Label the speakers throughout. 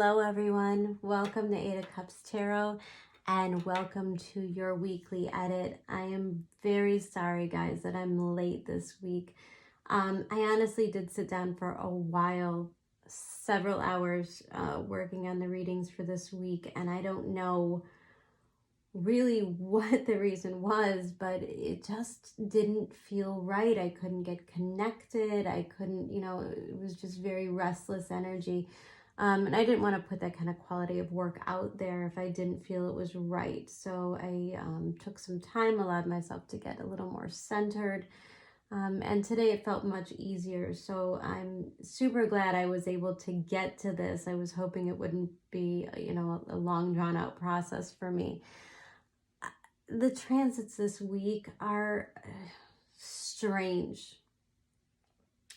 Speaker 1: Hello everyone, welcome to Eight of Cups Tarot and welcome to your weekly edit. I am very sorry guys that I'm late this week. I honestly did sit down for a while, several hours working on the readings for this week, and I don't know really what the reason was, but it just didn't feel right. I couldn't get connected. I couldn't, it was just very restless energy. And I didn't want to put that kind of quality of work out there if I didn't feel it was right. So I took some time, allowed myself to get a little more centered. And today it felt much easier. So I'm super glad I was able to get to this. I was hoping it wouldn't be, a long drawn out process for me. The transits this week are strange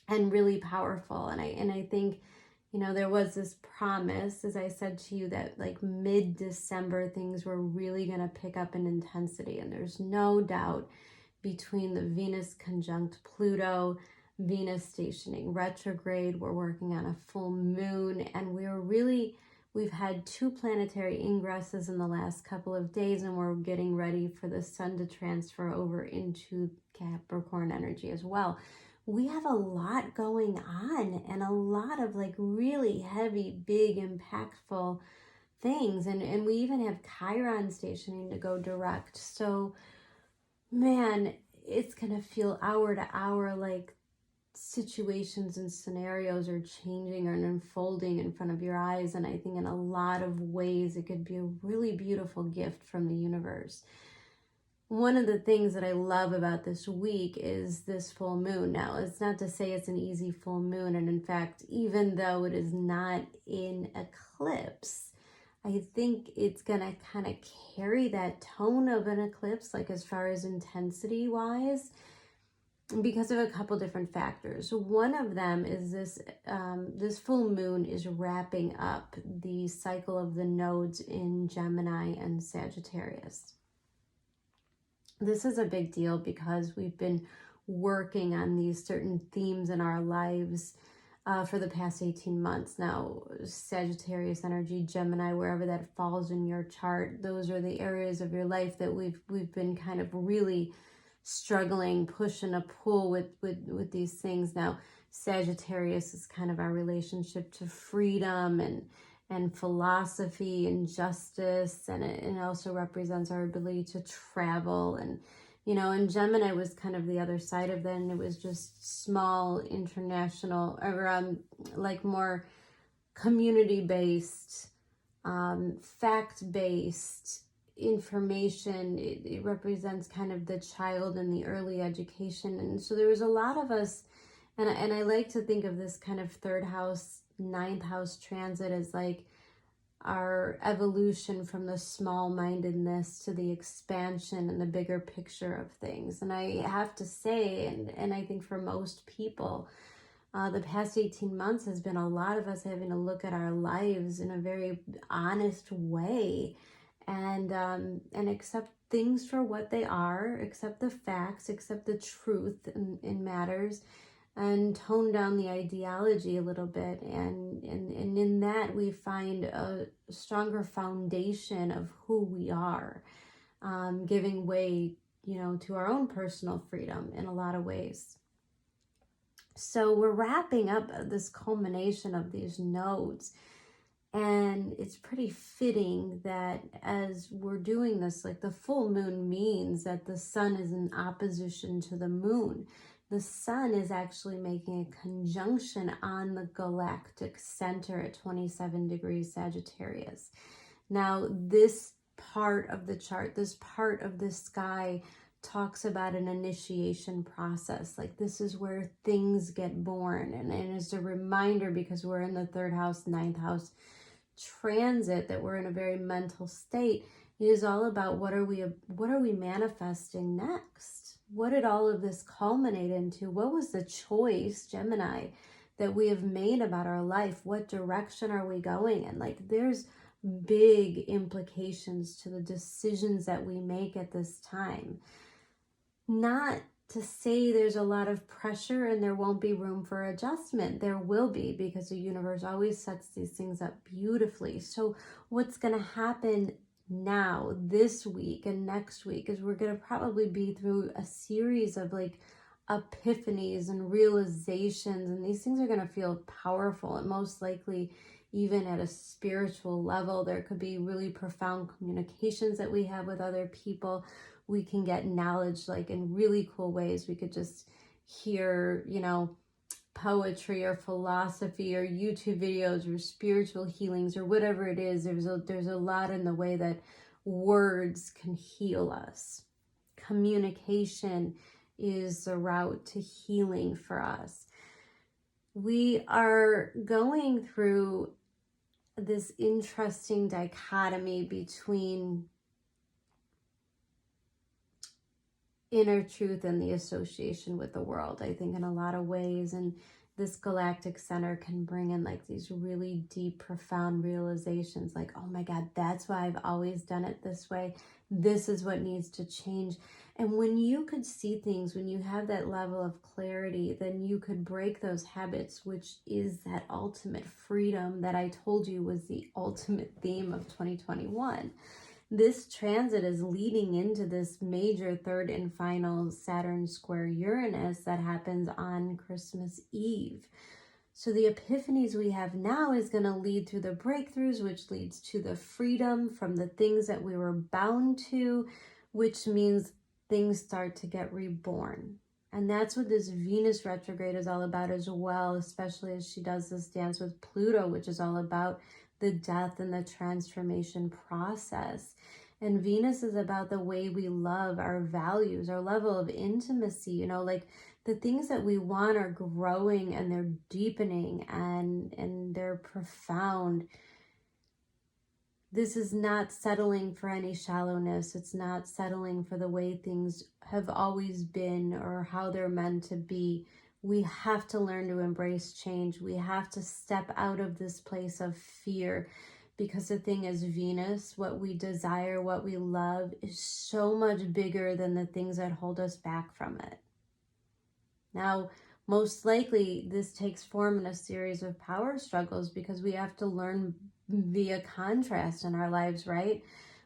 Speaker 1: and really powerful. And I think, there was this promise, as I said to you, that like mid-December things were really going to pick up in intensity. And there's no doubt between the Venus conjunct Pluto, Venus stationing retrograde, we're working on a full moon, and we've had two planetary ingresses in the last couple of days, and we're getting ready for the sun to transfer over into Capricorn energy as well. We have a lot going on and a lot of like really heavy, big, impactful things. And we even have Chiron stationing to go direct. So, man, it's going to feel hour to hour like situations and scenarios are changing and unfolding in front of your eyes. And I think in a lot of ways, it could be a really beautiful gift from the universe. One of the things that I love about this week is this full moon. Now, it's not to say it's an easy full moon. And in fact, even though it is not in eclipse, I think it's going to kind of carry that tone of an eclipse, like as far as intensity wise, because of a couple different factors. One of them is this full moon is wrapping up the cycle of the nodes in Gemini and Sagittarius. This is a big deal because we've been working on these certain themes in our lives for the past 18 months. Now, Sagittarius energy, Gemini, wherever that falls in your chart, those are the areas of your life that we've been kind of really struggling, push and a pull with these things. Now, Sagittarius is kind of our relationship to freedom and philosophy and justice, and it also represents our ability to travel. And and Gemini was kind of the other side of that, and it was just small, international, or like more community-based, fact-based information. It represents kind of the child and the early education. And so there was a lot of us, and I like to think of this kind of third house, ninth house transit as like our evolution from the small-mindedness to the expansion and the bigger picture of things. And I have to say, and I think for most people, the past 18 months has been a lot of us having to look at our lives in a very honest way and accept things for what they are, accept the facts, accept the truth in matters, and tone down the ideology a little bit. And in that, we find a stronger foundation of who we are, giving way, to our own personal freedom in a lot of ways. So we're wrapping up this culmination of these nodes. And it's pretty fitting that as we're doing this, like the full moon means that the sun is in opposition to the moon. The sun is actually making a conjunction on the galactic center at 27 degrees Sagittarius. Now, this part of the chart, this part of the sky talks about an initiation process. Like this is where things get born. And as a reminder, because we're in the third house, ninth house transit, that we're in a very mental state. It is all about what are we manifesting next? What did all of this culminate into? What was the choice, Gemini, that we have made about our life? What direction are we going in? Like there's big implications to the decisions that we make at this time. Not to say there's a lot of pressure and there won't be room for adjustment. There will be, because the universe always sets these things up beautifully. So what's going to happen now, this week and next week, is we're going to probably be through a series of like epiphanies and realizations, and these things are going to feel powerful, and most likely even at a spiritual level. There could be really profound communications that we have with other people. We can get knowledge like in really cool ways. We could just hear, you know, poetry or philosophy or YouTube videos or spiritual healings or whatever it is. There's a lot in the way that words can heal us. Communication is the route to healing for us. We are going through this interesting dichotomy between inner truth and the association with the world, I think, in a lot of ways. And this galactic center can bring in like these really deep, profound realizations like, oh my God, that's why I've always done it this way. This is what needs to change. And when you could see things, when you have that level of clarity, then you could break those habits, which is that ultimate freedom that I told you was the ultimate theme of 2021. This transit is leading into this major third and final Saturn square Uranus that happens on Christmas Eve. So the epiphanies we have now is going to lead through the breakthroughs, which leads to the freedom from the things that we were bound to, which means things start to get reborn. And that's what this Venus retrograde is all about as well, especially as she does this dance with Pluto, which is all about the death and the transformation process. And Venus is about the way we love, our values, our level of intimacy, you know, like the things that we want are growing and they're deepening and they're profound. This is not settling for any shallowness. It's not settling for the way things have always been or how they're meant to be. We have to learn to embrace change. We have to step out of this place of fear, because the thing is, Venus, what we desire, what we love, is so much bigger than the things that hold us back from it. Now, most likely this takes form in a series of power struggles, because we have to learn via contrast in our lives, right?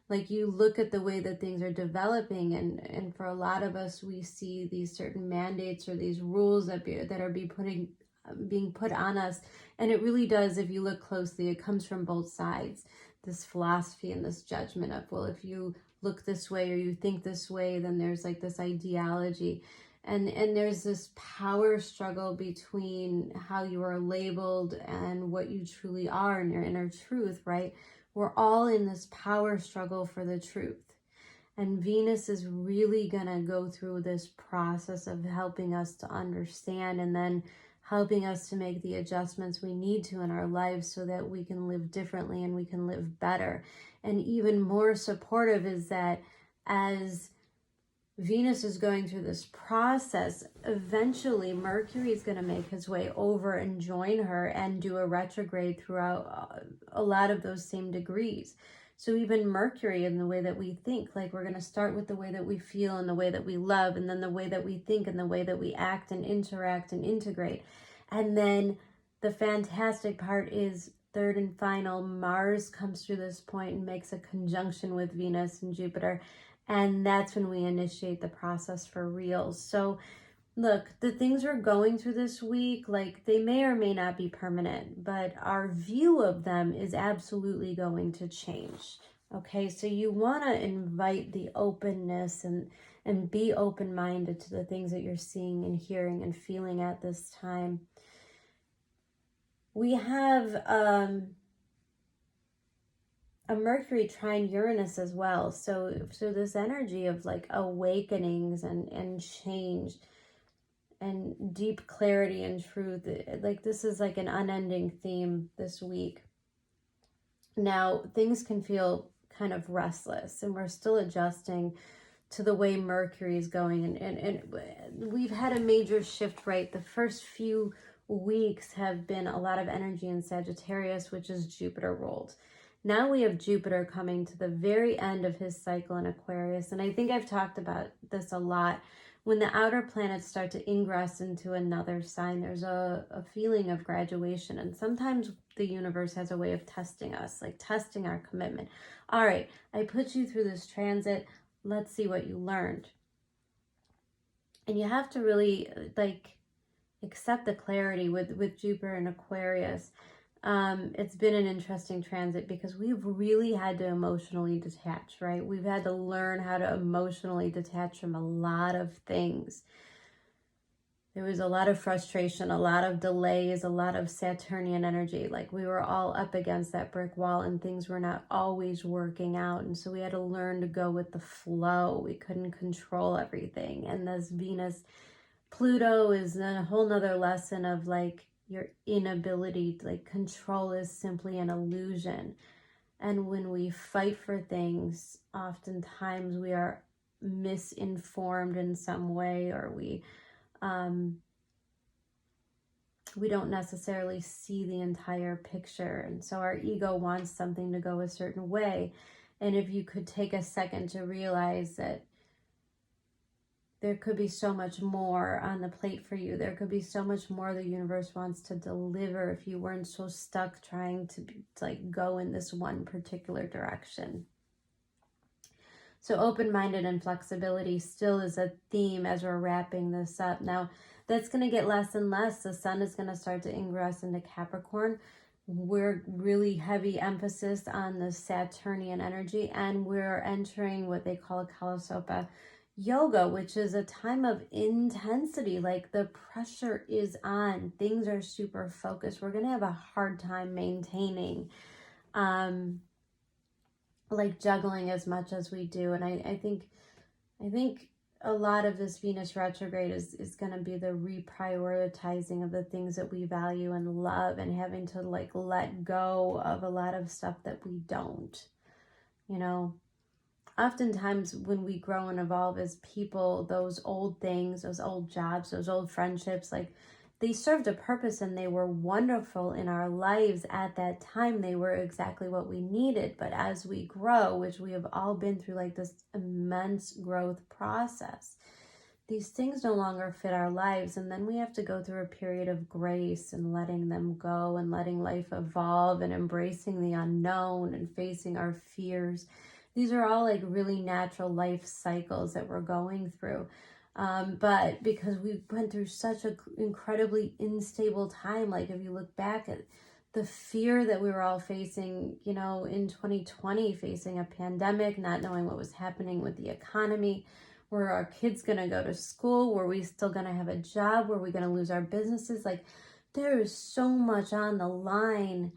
Speaker 1: Like you look at the way that things are developing, and for a lot of us, we see these certain mandates or these rules that are being put on us. And it really does, if you look closely, it comes from both sides. This philosophy and this judgment of, well, if you look this way or you think this way, then there's like this ideology. And there's this power struggle between how you are labeled and what you truly are and your inner truth, right? We're all in this power struggle for the truth. And Venus is really going to go through this process of helping us to understand, and then helping us to make the adjustments we need to in our lives so that we can live differently and we can live better. And even more supportive is that as Venus is going through this process, eventually Mercury is going to make his way over and join her and do a retrograde throughout a lot of those same degrees. So even Mercury, in the way that we think, like we're going to start with the way that we feel and the way that we love, and then the way that we think and the way that we act and interact and integrate. And then the fantastic part is third and final, Mars comes through this point and makes a conjunction with Venus and Jupiter. And that's when we initiate the process for real. So look, the things we're going through this week, like they may or may not be permanent, but our view of them is absolutely going to change. Okay, so you want to invite the openness and be open-minded to the things that you're seeing and hearing and feeling at this time. We have a Mercury trine Uranus as well. So this energy of like awakenings and change and deep clarity and truth, like this is like an unending theme this week. Now, things can feel kind of restless, and we're still adjusting to the way Mercury is going. And we've had a major shift, right? The first few weeks have been a lot of energy in Sagittarius, which is Jupiter ruled. Now we have Jupiter coming to the very end of his cycle in Aquarius. And I think I've talked about this a lot, when the outer planets start to ingress into another sign, there's a feeling of graduation. And sometimes the universe has a way of testing us, like testing our commitment. All right, I put you through this transit. Let's see what you learned. And you have to really like accept the clarity with Jupiter and Aquarius. It's been an interesting transit because we've really had to emotionally detach, right? We've had to learn how to emotionally detach from a lot of things. There was a lot of frustration, a lot of delays, a lot of Saturnian energy. Like we were all up against that brick wall and things were not always working out. And so we had to learn to go with the flow. We couldn't control everything. And this Venus, Pluto is a whole nother lesson of like, your inability to like control is simply an illusion. And when we fight for things, oftentimes we are misinformed in some way, or we don't necessarily see the entire picture. And so our ego wants something to go a certain way. And if you could take a second to realize that there could be so much more on the plate for you. There could be so much more the universe wants to deliver if you weren't so stuck trying to like go in this one particular direction. So open-minded and flexibility still is a theme as we're wrapping this up. Now, that's going to get less and less. The sun is going to start to ingress into Capricorn. We're really heavy emphasis on the Saturnian energy, and we're entering what they call a Kalasopa yoga, which is a time of intensity. Like the pressure is on, things are super focused. We're going to have a hard time maintaining like juggling as much as we do. And I think a lot of this Venus retrograde is going to be the reprioritizing of the things that we value and love, and having to like let go of a lot of stuff that we don't, you know. Oftentimes when we grow and evolve as people, those old things, those old jobs, those old friendships, like they served a purpose and they were wonderful in our lives at that time. They were exactly what we needed. But as we grow, which we have all been through like this immense growth process, these things no longer fit our lives. And then we have to go through a period of grace and letting them go and letting life evolve and embracing the unknown and facing our fears. These are all like really natural life cycles that we're going through. But because we went through such an incredibly unstable time, like if you look back at the fear that we were all facing, you know, in 2020, facing a pandemic, not knowing what was happening with the economy, were our kids going to go to school? Were we still going to have a job? Were we going to lose our businesses? Like there is so much on the line.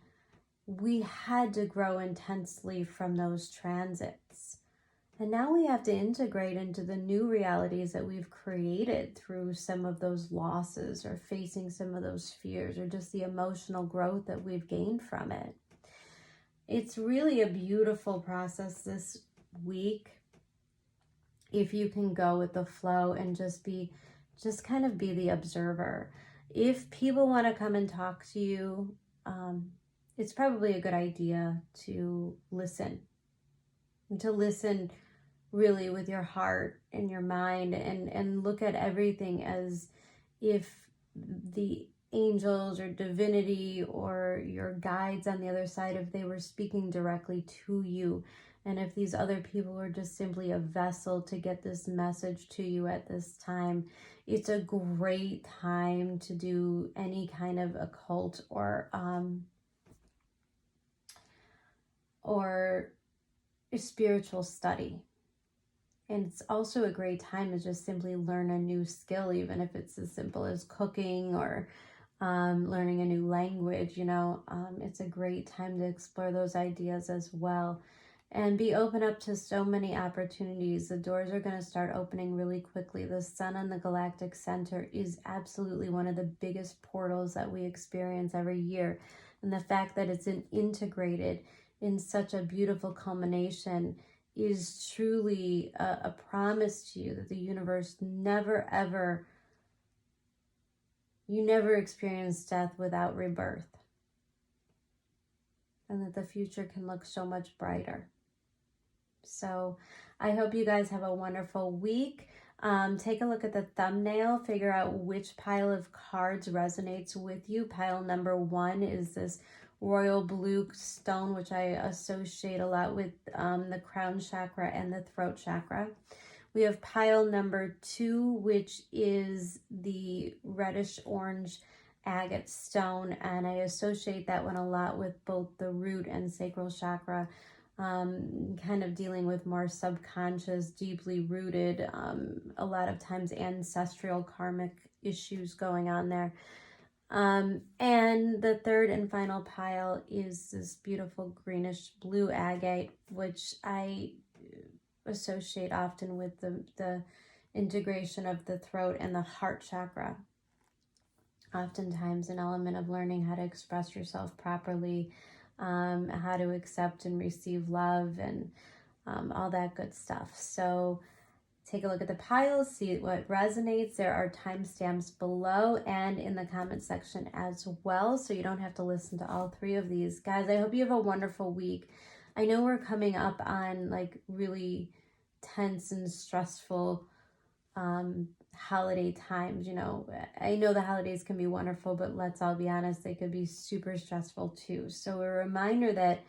Speaker 1: We had to grow intensely from those transits. And now we have to integrate into the new realities that we've created through some of those losses or facing some of those fears or just the emotional growth that we've gained from it. It's really a beautiful process this week if you can go with the flow and just kind of be the observer. If people want to come and talk to you, it's probably a good idea to listen. And to listen really with your heart and your mind, and look at everything as if the angels or divinity or your guides on the other side, if they were speaking directly to you, and if these other people were just simply a vessel to get this message to you at this time. It's a great time to do any kind of occult or a spiritual study. And it's also a great time to just simply learn a new skill, even if it's as simple as cooking or learning a new language. You know, it's a great time to explore those ideas as well and be open up to so many opportunities. The doors are going to start opening really quickly. The sun on the galactic center is absolutely one of the biggest portals that we experience every year. And the fact that it's integrated in such a beautiful culmination is truly a promise to you that the universe never, ever, you never experience death without rebirth. And that the future can look so much brighter. So I hope you guys have a wonderful week. Take a look at the thumbnail, figure out which pile of cards resonates with you. Pile number 1 is this royal blue stone, which I associate a lot with the crown chakra and the throat chakra. We have pile number 2, which is the reddish orange agate stone, and I associate that one a lot with both the root and sacral chakra, kind of dealing with more subconscious, deeply rooted, a lot of times ancestral karmic issues going on there. And the third and final pile is this beautiful greenish blue agate, which I associate often with the integration of the throat and the heart chakra. Oftentimes an element of learning how to express yourself properly, how to accept and receive love, and all that good stuff. So take a look at the piles, see what resonates. There are timestamps below and in the comment section as well, so you don't have to listen to all 3 of these. Guys, I hope you have a wonderful week. I know we're coming up on like really tense and stressful holiday times. You know, I know the holidays can be wonderful, but let's all be honest, they could be super stressful too. So a reminder that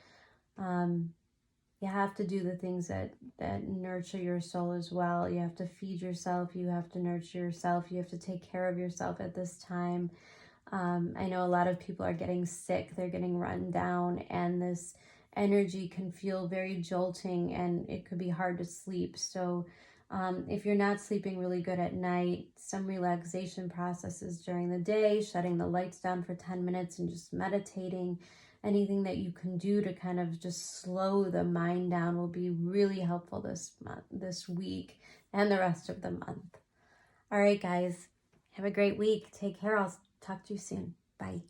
Speaker 1: you have to do the things that nurture your soul as well. You have to feed yourself, you have to nurture yourself, you have to take care of yourself at this time. I know a lot of people are getting sick, they're getting run down, and this energy can feel very jolting and it could be hard to sleep. So if you're not sleeping really good at night, some relaxation processes during the day, shutting the lights down for 10 minutes and just meditating, anything that you can do to kind of just slow the mind down will be really helpful this month, this week, and the rest of the month. All right, guys, have a great week. Take care. I'll talk to you soon. Bye.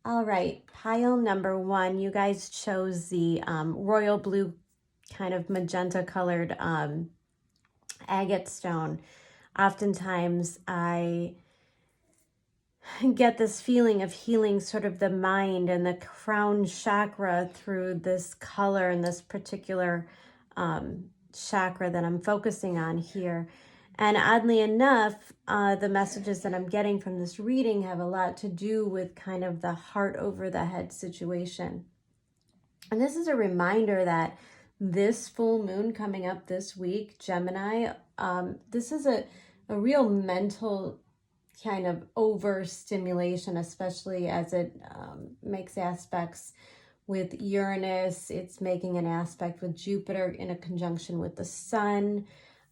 Speaker 1: All right, pile number 1, you guys chose the royal blue kind of magenta colored agate stone. Oftentimes I get this feeling of healing sort of the mind and the crown chakra through this color and this particular chakra that I'm focusing on here. And oddly enough, the messages that I'm getting from this reading have a lot to do with kind of the heart over the head situation. And this is a reminder that this full moon coming up this week, Gemini, this is a real mental kind of overstimulation, especially as it makes aspects with Uranus. It's making an aspect with Jupiter in a conjunction with the sun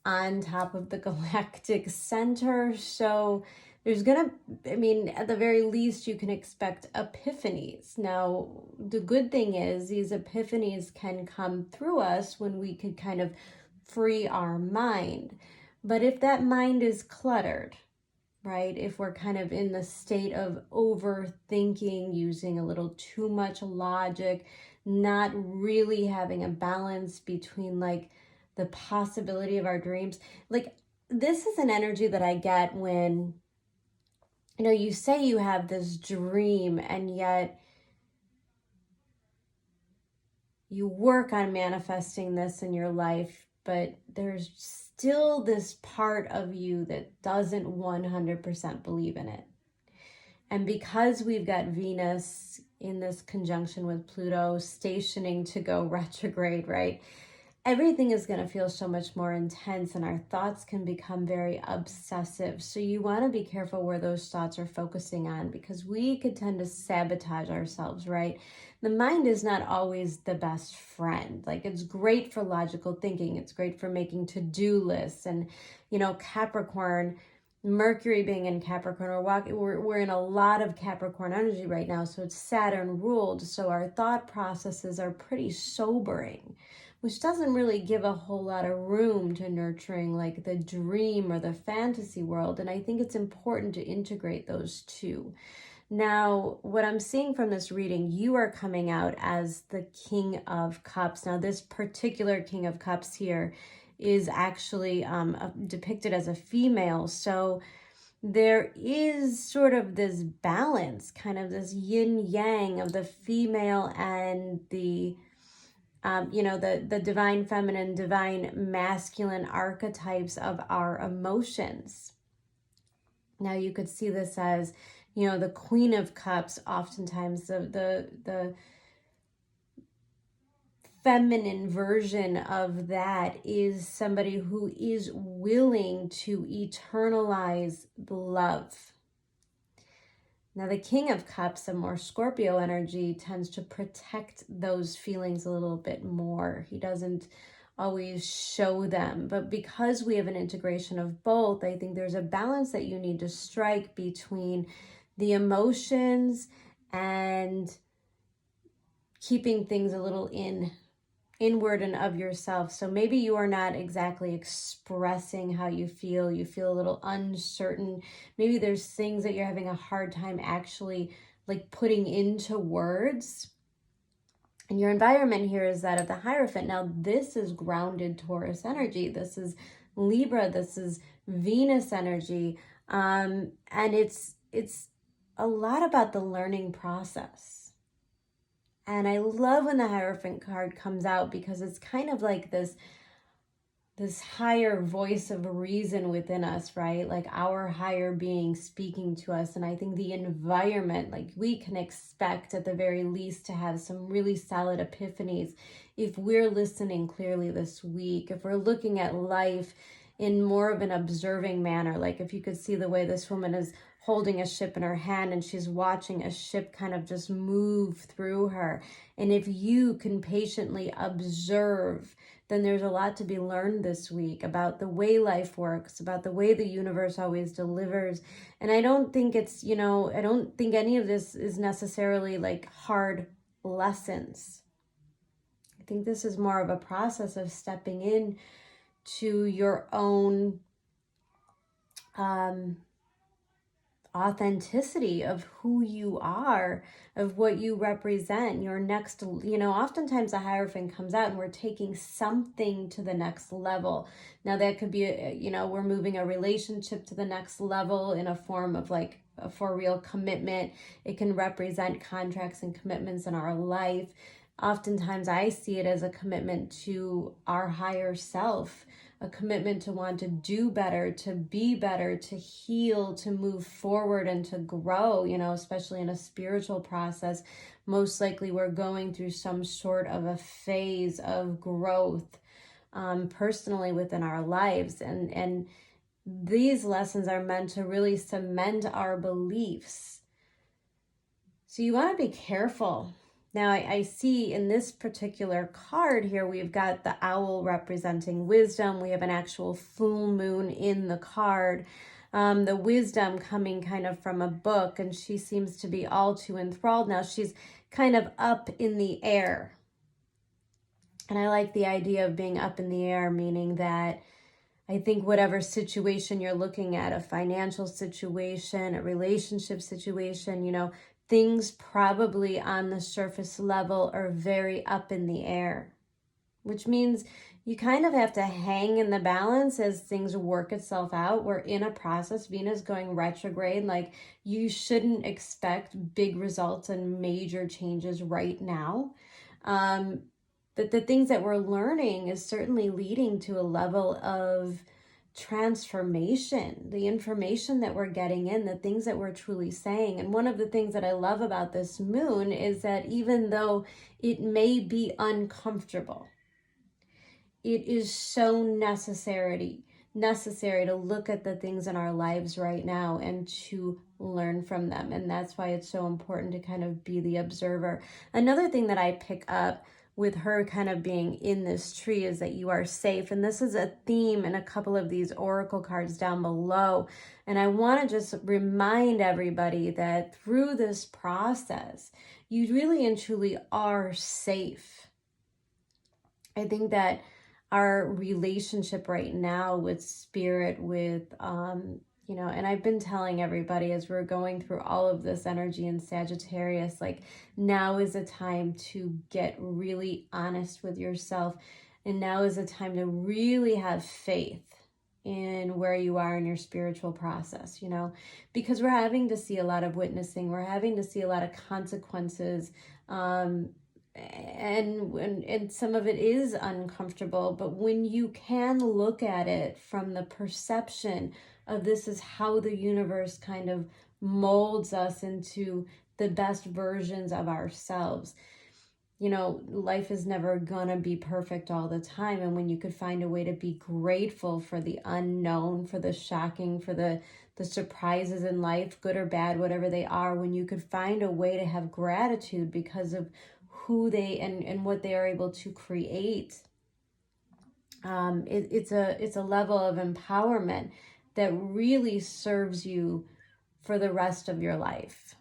Speaker 1: on top of the galactic center. So there's gonna, I mean, at the very least, you can expect epiphanies. Now, the good thing is these epiphanies can come through us when we could kind of free our mind. But if that mind is cluttered, right? If we're kind of in the state of overthinking, using a little too much logic, not really having a balance between like the possibility of our dreams. Like, this is an energy that I get when, you know, you say you have this dream and yet you work on manifesting this in your life, but there's still this part of you that doesn't 100% believe in it. And because we've got Venus in this conjunction with Pluto stationing to go retrograde, right? Everything is going to feel so much more intense and our thoughts can become very obsessive. So you want to be careful where those thoughts are focusing on, because we could tend to sabotage ourselves, right? The mind is not always the best friend. Like, it's great for logical thinking. It's great for making to-do lists. And, you know, Capricorn, Mercury being in Capricorn, we're in a lot of Capricorn energy right now. So it's Saturn ruled. So our thought processes are pretty sobering, which doesn't really give a whole lot of room to nurturing like the dream or the fantasy world. And I think it's important to integrate those two. Now, what I'm seeing from this reading, you are coming out as the King of Cups. Now, this particular King of Cups here is actually depicted as a female. So there is sort of this balance, kind of this yin yang of the female and the you know, the divine feminine, divine masculine archetypes of our emotions. Now you could see this as, you know, the Queen of Cups, oftentimes the feminine version of that is somebody who is willing to eternalize love. Now the King of Cups, a more Scorpio energy, tends to protect those feelings a little bit more. He doesn't always show them, but because we have an integration of both, I think there's a balance that you need to strike between the emotions and keeping things a little inward and of yourself. So maybe you are not exactly expressing how you feel a little uncertain. Maybe there's things that you're having a hard time actually like putting into words. And your environment here is that of the Hierophant. Now, this is grounded Taurus energy. This is Libra. This is Venus energy. And it's a lot about the learning process. And I love when the Hierophant card comes out because it's kind of like this higher voice of reason within us, right? Like our higher being speaking to us. And I think the environment, like we can expect at the very least to have some really solid epiphanies if we're listening clearly this week, if we're looking at life in more of an observing manner. Like if you could see the way this woman is holding a ship in her hand and she's watching a ship kind of just move through her. And if you can patiently observe, then there's a lot to be learned this week about the way life works, about the way the universe always delivers. And I don't think it's, you know, I don't think any of this is necessarily like hard lessons. I think this is more of a process of stepping in to your own authenticity of who you are, of what you represent, your next, you know, oftentimes the Hierophant comes out and we're taking something to the next level. Now that could be, you know, we're moving a relationship to the next level in a form of like a for real commitment. It can represent contracts and commitments in our life. Oftentimes I see it as a commitment to our higher self, a commitment to want to do better, to be better, to heal, to move forward and to grow, you know, especially in a spiritual process. Most likely we're going through some sort of a phase of growth personally within our lives. And these lessons are meant to really cement our beliefs. So you want to be careful. Now, I see in this particular card here, we've got the owl representing wisdom. We have an actual full moon in the card. The wisdom coming kind of from a book, and she seems to be all too enthralled. Now, she's kind of up in the air. And I like the idea of being up in the air, meaning that I think whatever situation you're looking at, a financial situation, a relationship situation, you know, things probably on the surface level are very up in the air, which means you kind of have to hang in the balance as things work itself out. We're in a process. Venus going retrograde. Like you shouldn't expect big results and major changes right now. But the things that we're learning is certainly leading to a level of transformation, the information that we're getting in, the things that we're truly saying. And one of the things that I love about this moon is that even though it may be uncomfortable, it is so necessary to look at the things in our lives right now and to learn from them. And that's why it's so important to kind of be the observer. Another thing that I pick up with her kind of being in this tree is that you are safe. And this is a theme in a couple of these oracle cards down below. And I want to just remind everybody that through this process, you really and truly are safe. I think that our relationship right now with spirit, with, you know, and I've been telling everybody as we're going through all of this energy in Sagittarius, like now is a time to get really honest with yourself. And now is a time to really have faith in where you are in your spiritual process, you know, because we're having to see a lot of witnessing. We're having to see a lot of consequences, and some of it is uncomfortable, but when you can look at it from the perception of this is how the universe kind of molds us into the best versions of ourselves. You know, life is never gonna be perfect all the time. And when you could find a way to be grateful for the unknown, for the shocking, for the surprises in life, good or bad, whatever they are, when you could find a way to have gratitude because of who they and what they are able to create, it's a level of empowerment that really serves you for the rest of your life.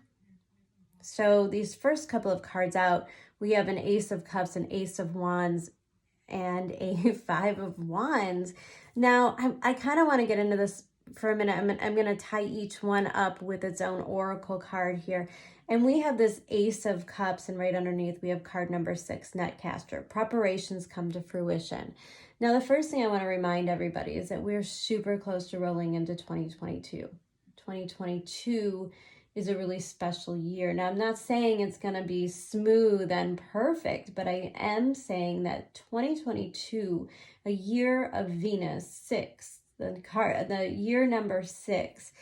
Speaker 1: So these first couple of cards out, we have an Ace of Cups, an Ace of Wands, and a Five of Wands. Now, I kind of want to get into this for a minute. I'm going to tie each one up with its own oracle card here. And we have this Ace of Cups, and right underneath we have card number 6, Netcaster. Preparations come to fruition. Now, the first thing I want to remind everybody is that we're super close to rolling into 2022. 2022 is a really special year. Now, I'm not saying it's going to be smooth and perfect, but I am saying that 2022, a year of Venus, 6, the year number 6,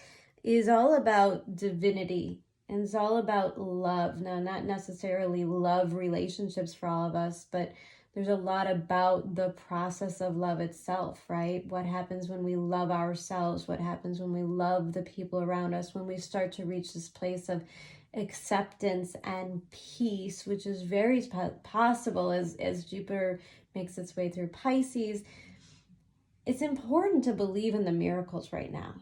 Speaker 1: is all about divinity, and it's all about love. Now, not necessarily love relationships for all of us, but there's a lot about the process of love itself, right? What happens when we love ourselves? What happens when we love the people around us? When we start to reach this place of acceptance and peace, which is very possible as Jupiter makes its way through Pisces. It's important to believe in the miracles right now.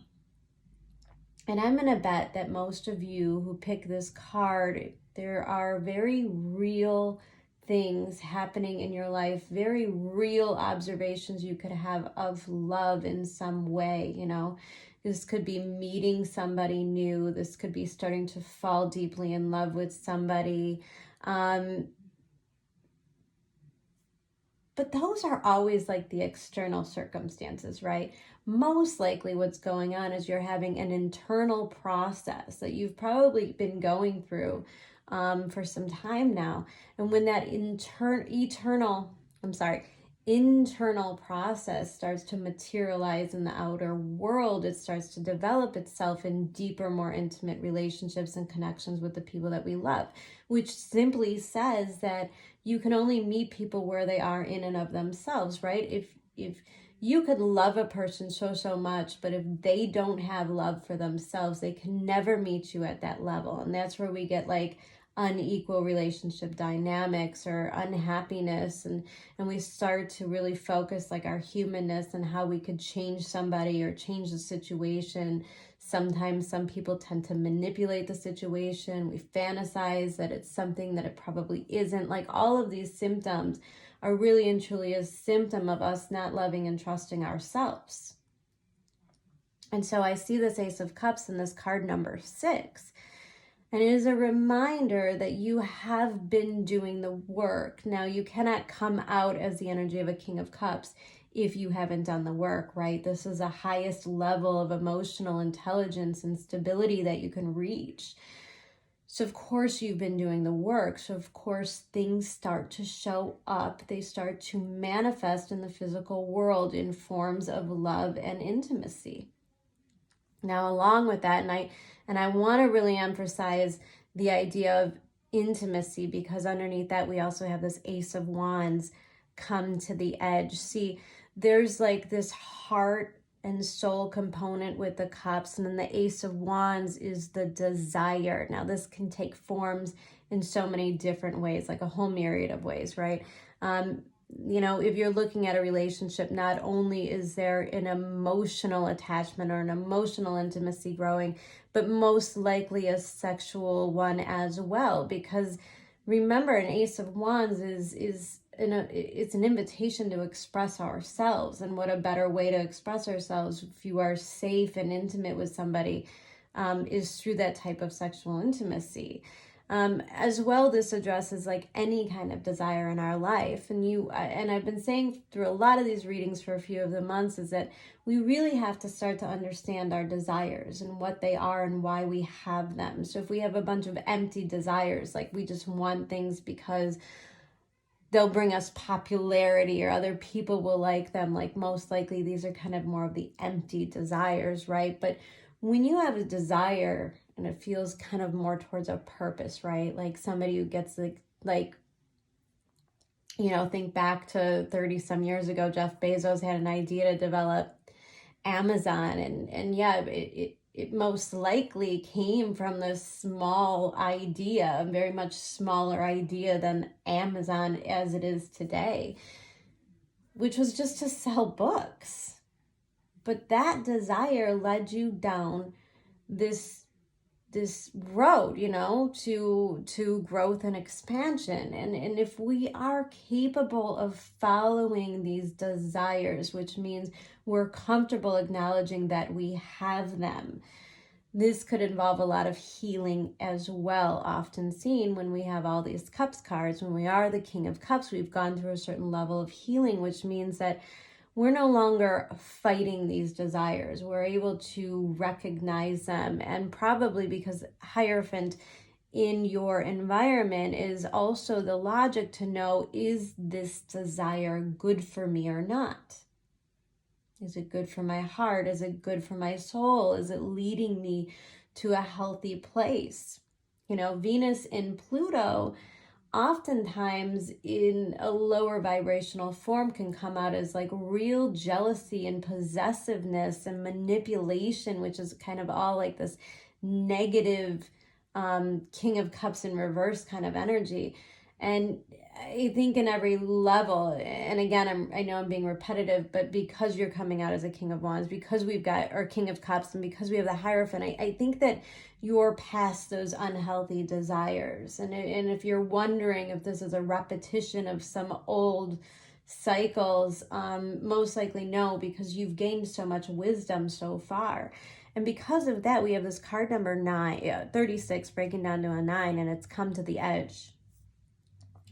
Speaker 1: And I'm going to bet that most of you who pick this card, there are very real things happening in your life, very real observations you could have of love in some way. You know, this could be meeting somebody new. This could be starting to fall deeply in love with somebody. But those are always like the external circumstances, right? Most likely what's going on is you're having an internal process that you've probably been going through for some time now. And when that internal process starts to materialize in the outer world, it starts to develop itself in deeper, more intimate relationships and connections with the people that we love, which simply says that you can only meet people where they are in and of themselves, right? If you could love a person so much, but if they don't have love for themselves, they can never meet you at that level. And that's where we get like unequal relationship dynamics or unhappiness, and we start to really focus like our humanness and how we could change somebody or change the situation. Sometimes some people tend to manipulate the situation. We fantasize that it's something that it probably isn't. Like all of these symptoms are really and truly a symptom of us not loving and trusting ourselves. And so I see this Ace of Cups in this card number 6. And it is a reminder that you have been doing the work. Now, you cannot come out as the energy of a King of Cups if you haven't done the work, right? This is the highest level of emotional intelligence and stability that you can reach. So, of course, you've been doing the work. So, of course, things start to show up. They start to manifest in the physical world in forms of love and intimacy. Now, along with that, and I want to really emphasize the idea of intimacy, because underneath that we also have this Ace of Wands come to the edge. See, there's like this heart and soul component with the cups, and then the Ace of Wands is the desire. Now, this can take forms in so many different ways, like a whole myriad of ways, right? You know, if you're looking at a relationship, not only is there an emotional attachment or an emotional intimacy growing, but most likely a sexual one as well. Because remember, an Ace of Wands it's an invitation to express ourselves. And what a better way to express ourselves if you are safe and intimate with somebody is through that type of sexual intimacy. As well, this addresses like any kind of desire in our life. And I've been saying through a lot of these readings for a few of the months is that we really have to start to understand our desires and what they are and why we have them. So if we have a bunch of empty desires, like we just want things because they'll bring us popularity or other people will like them. Like most likely these are kind of more of the empty desires, right? But when you have a desire and it feels kind of more towards a purpose, right? Like somebody who gets like, you know, think back to 30 some years ago, Jeff Bezos had an idea to develop Amazon, and yeah, it most likely came from this small idea, a very much smaller idea than Amazon as it is today, which was just to sell books. But that desire led you down this road, you know, to growth and expansion. And if we are capable of following these desires, which means we're comfortable acknowledging that we have them, this could involve a lot of healing as well, often seen when we have all these cups cards. When we are the King of Cups, we've gone through a certain level of healing, which means that we're no longer fighting these desires. We're able to recognize them. And probably because Hierophant in your environment is also the logic to know, is this desire good for me or not? Is it good for my heart? Is it good for my soul? Is it leading me to a healthy place? You know, Venus in Pluto oftentimes in a lower vibrational form can come out as like real jealousy and possessiveness and manipulation, which is kind of all like this negative King of Cups in reverse kind of energy. And I think in every level, and again, I know I'm being repetitive, but because you're coming out as a King of Wands, because we've got our King of Cups, and because we have the Hierophant, I think that you're past those unhealthy desires. And if you're wondering if this is a repetition of some old cycles, most likely no, because you've gained so much wisdom so far. And because of that, we have this card number 36 breaking down to a 9, and it's come to the edge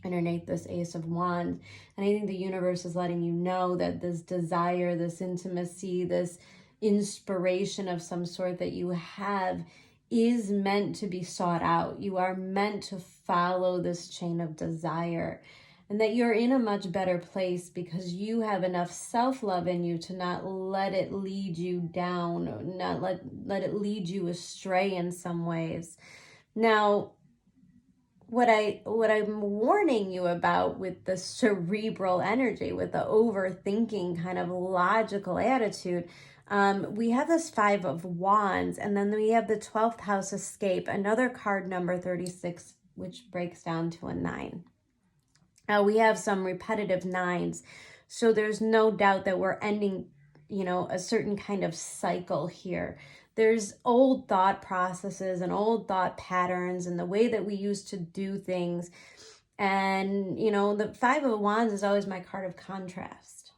Speaker 1: underneath this Ace of Wands. And I think the universe is letting you know that this desire, this intimacy, this inspiration of some sort that you have is meant to be sought out. You are meant to follow this chain of desire, and that you're in a much better place because you have enough self-love in you to not let it lead you down, not let it lead you astray in some ways. Now, what I'm warning you about with the cerebral energy, with the overthinking kind of logical attitude, we have this 5 of Wands, and then we have the 12th house escape, another card number 36, which breaks down to a 9. Now we have some repetitive 9s, so there's no doubt that we're ending, you know, a certain kind of cycle here. There's old thought processes and old thought patterns and the way that we used to do things. And, you know, the 5 of Wands is always my card of contrast.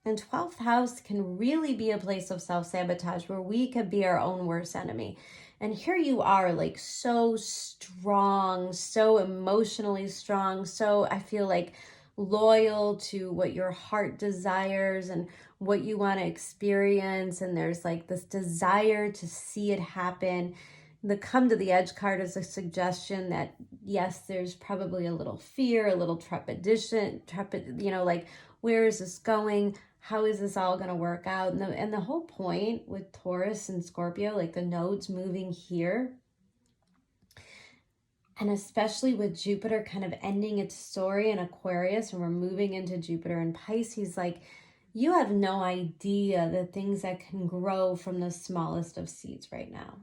Speaker 1: And 12th house can really be a place of self-sabotage where we could be our own worst enemy. And here you are, like so strong, so emotionally strong, so I feel like loyal to what your heart desires and what you want to experience. And there's like this desire to see it happen. The come to the edge card is a suggestion that, yes, there's probably a little fear, a little trepidation, you know, like, where is this going? How is this all going to work out? And the whole point with Taurus and Scorpio, like the nodes moving here, and especially with Jupiter kind of ending its story in Aquarius, and we're moving into Jupiter and Pisces, like, you have no idea the things that can grow from the smallest of seeds right now.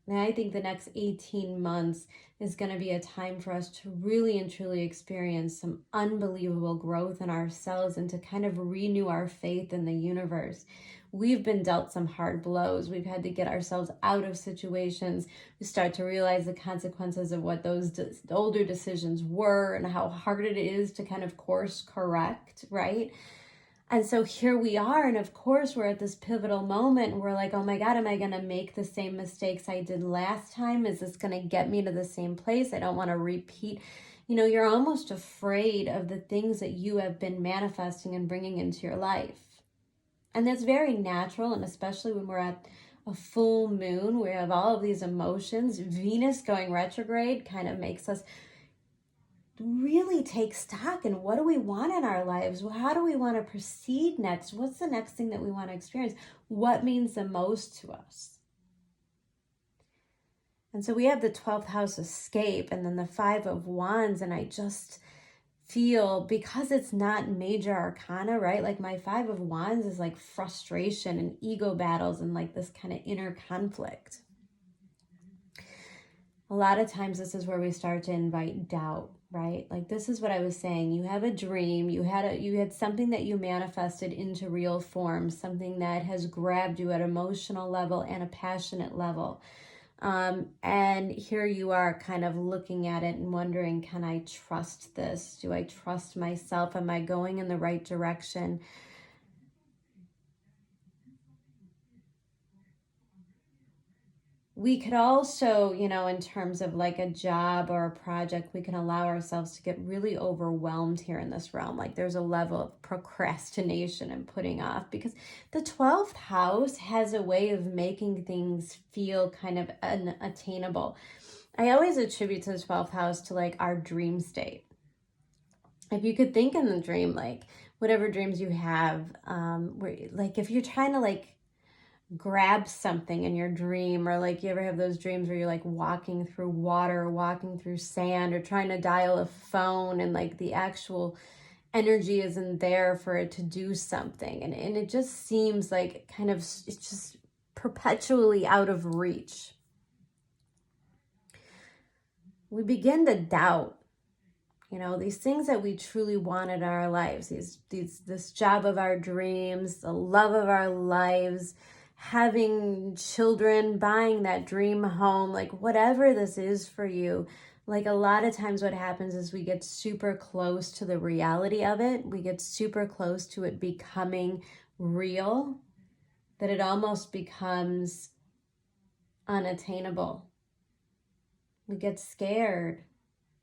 Speaker 1: And I think the next 18 months is going to be a time for us to really and truly experience some unbelievable growth in ourselves and to kind of renew our faith in the universe. We've been dealt some hard blows. We've had to get ourselves out of situations. We start to realize the consequences of what those older decisions were and how hard it is to kind of course correct, right? And so here we are, and of course we're at this pivotal moment. We're like, oh my God, am I going to make the same mistakes I did last time? Is this going to get me to the same place? I don't want to repeat. You know, you're almost afraid of the things that you have been manifesting and bringing into your life. And that's very natural, and especially when we're at a full moon, we have all of these emotions. Venus going retrograde kind of makes us really take stock in what do we want in our lives? How do we want to proceed next? What's the next thing that we want to experience? What means the most to us? And so we have the 12th house escape and then the 5 of wands. And I just feel, because it's not major arcana, right? Like my 5 of wands is like frustration and ego battles and like this kind of inner conflict. A lot of times this is where we start to invite doubt, right? Like this is what I was saying. You have a dream, you had something that you manifested into real form, something that has grabbed you at an emotional level and a passionate level. And here you are kind of looking at it and wondering, can I trust this? Do I trust myself? Am I going in the right direction? We could also, you know, in terms of like a job or a project, we can allow ourselves to get really overwhelmed here in this realm. Like there's a level of procrastination and putting off, because the 12th house has a way of making things feel kind of unattainable. I always attribute to the 12th house to like our dream state. If you could think in the dream, like whatever dreams you have, where, like if you're trying to like grab something in your dream, or like you ever have those dreams where you're like walking through water, walking through sand, or trying to dial a phone and like the actual energy isn't there for it to do something, and it just seems like kind of, it's just perpetually out of reach. We begin to doubt, you know, these things that we truly want in our lives, this job of our dreams, the love of our lives, having children, buying that dream home, like whatever this is for you. Like a lot of times what happens is we get super close to the reality of it. We get super close to it becoming real, that it almost becomes unattainable. We get scared.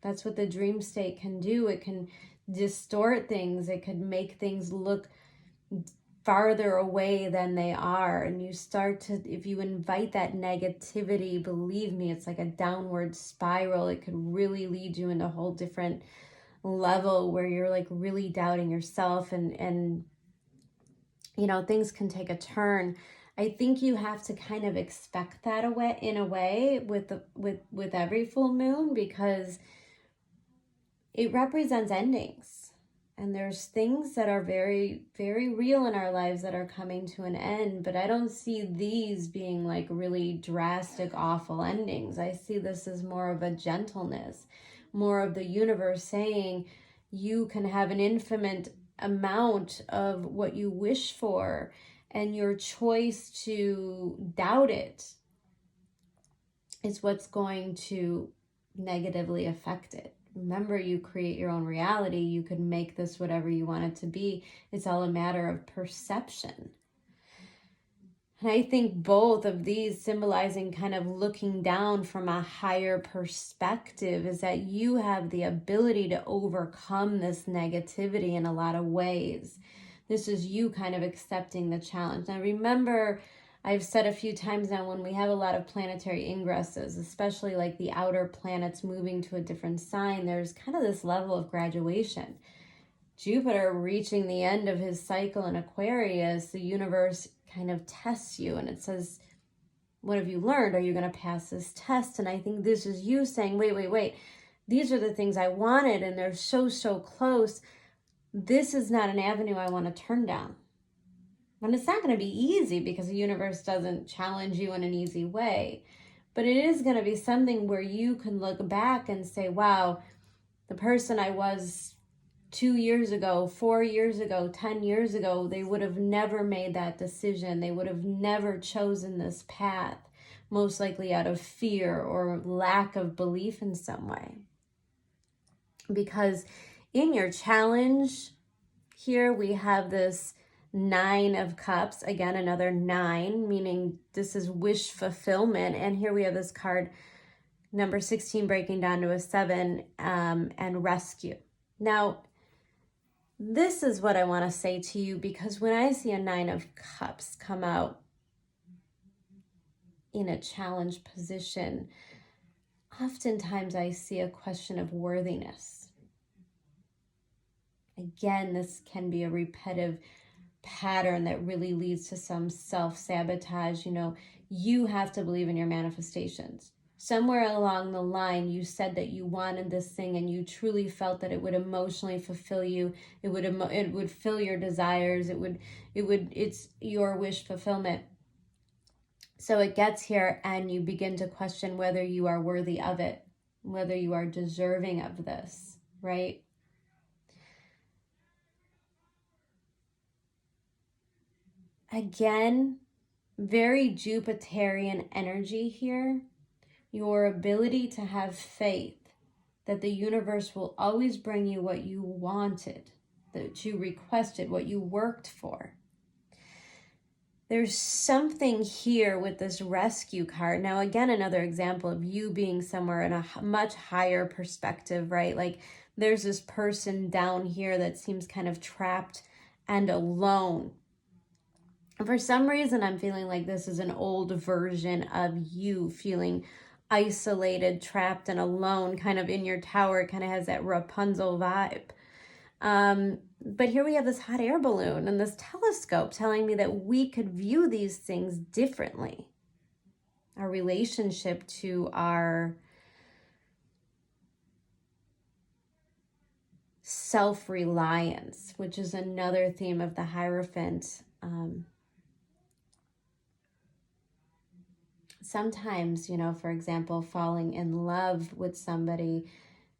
Speaker 1: That's what the dream state can do. It can distort things. It could make things look farther away than they are. And you start to, if you invite that negativity, believe me, it's like a downward spiral. It could really lead you into a whole different level where you're like really doubting yourself, and you know, things can take a turn. I think you have to kind of expect that in a way with every full moon, because it represents endings. And there's things that are very, very real in our lives that are coming to an end, but I don't see these being like really drastic, awful endings. I see this as more of a gentleness, more of the universe saying you can have an infinite amount of what you wish for, and your choice to doubt it is what's going to negatively affect it. Remember, you create your own reality. You can make this whatever you want it to be. It's all a matter of perception. And I think both of these symbolizing kind of looking down from a higher perspective is that you have the ability to overcome this negativity in a lot of ways. This is you kind of accepting the challenge. Now remember, I've said a few times now, when we have a lot of planetary ingresses, especially like the outer planets moving to a different sign, there's kind of this level of graduation. Jupiter reaching the end of his cycle in Aquarius, the universe kind of tests you and it says, what have you learned? Are you going to pass this test? And I think this is you saying, wait. These are the things I wanted and they're so close. This is not an avenue I want to turn down. And it's not going to be easy, because the universe doesn't challenge you in an easy way. But it is going to be something where you can look back and say, wow, the person I was 2 years ago, 4 years ago, 10 years ago, they would have never made that decision. They would have never chosen this path, most likely out of fear or lack of belief in some way. Because in your challenge here, we have this 9 of Cups, again, another 9, meaning this is wish fulfillment. And here we have this card, number 16, breaking down to a 7, and rescue. Now, this is what I want to say to you, because when I see a 9 of Cups come out in a challenge position, oftentimes I see a question of worthiness. again, this can be a repetitive pattern that really leads to some self-sabotage. You know, you have to believe in your manifestations. Somewhere along the line, you said that you wanted this thing and you truly felt that it would emotionally fulfill you. It would fill your desires. It's your wish fulfillment. So it gets here and you begin to question whether you are worthy of it, whether you are deserving of this, right? Again, very Jupiterian energy here. Your ability to have faith that the universe will always bring you what you wanted, that you requested, what you worked for. There's something here with this rescue card. Now, again, another example of you being somewhere in a much higher perspective, right? Like there's this person down here that seems kind of trapped and alone. For some reason, I'm feeling like this is an old version of you feeling isolated, trapped, and alone, kind of in your tower. It kind of has that Rapunzel vibe. But here we have this hot air balloon and this telescope telling me that we could view these things differently. Our relationship to our self-reliance, which is another theme of the Hierophant. Sometimes, you know, for example, falling in love with somebody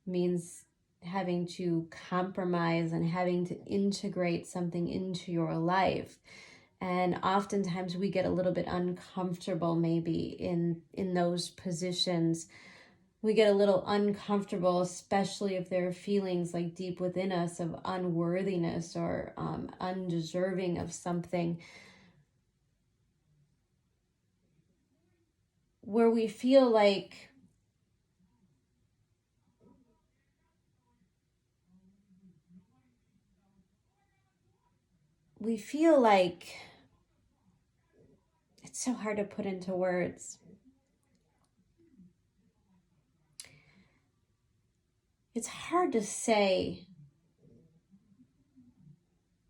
Speaker 1: means having to compromise and having to integrate something into your life. And oftentimes we get a little bit uncomfortable maybe in those positions. We get a little uncomfortable, especially if there are feelings like deep within us of unworthiness or undeserving of something, where we feel like it's so hard to put into words. It's hard to say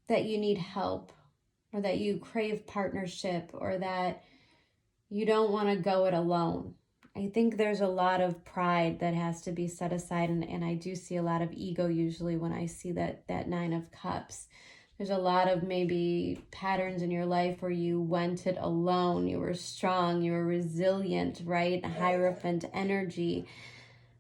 Speaker 1: that you need help or that you crave partnership or that you don't want to go it alone. I think there's a lot of pride that has to be set aside, and I do see a lot of ego usually when I see that Nine of Cups. There's a lot of maybe patterns in your life where you went it alone, you were strong, you were resilient, right? Hierophant energy.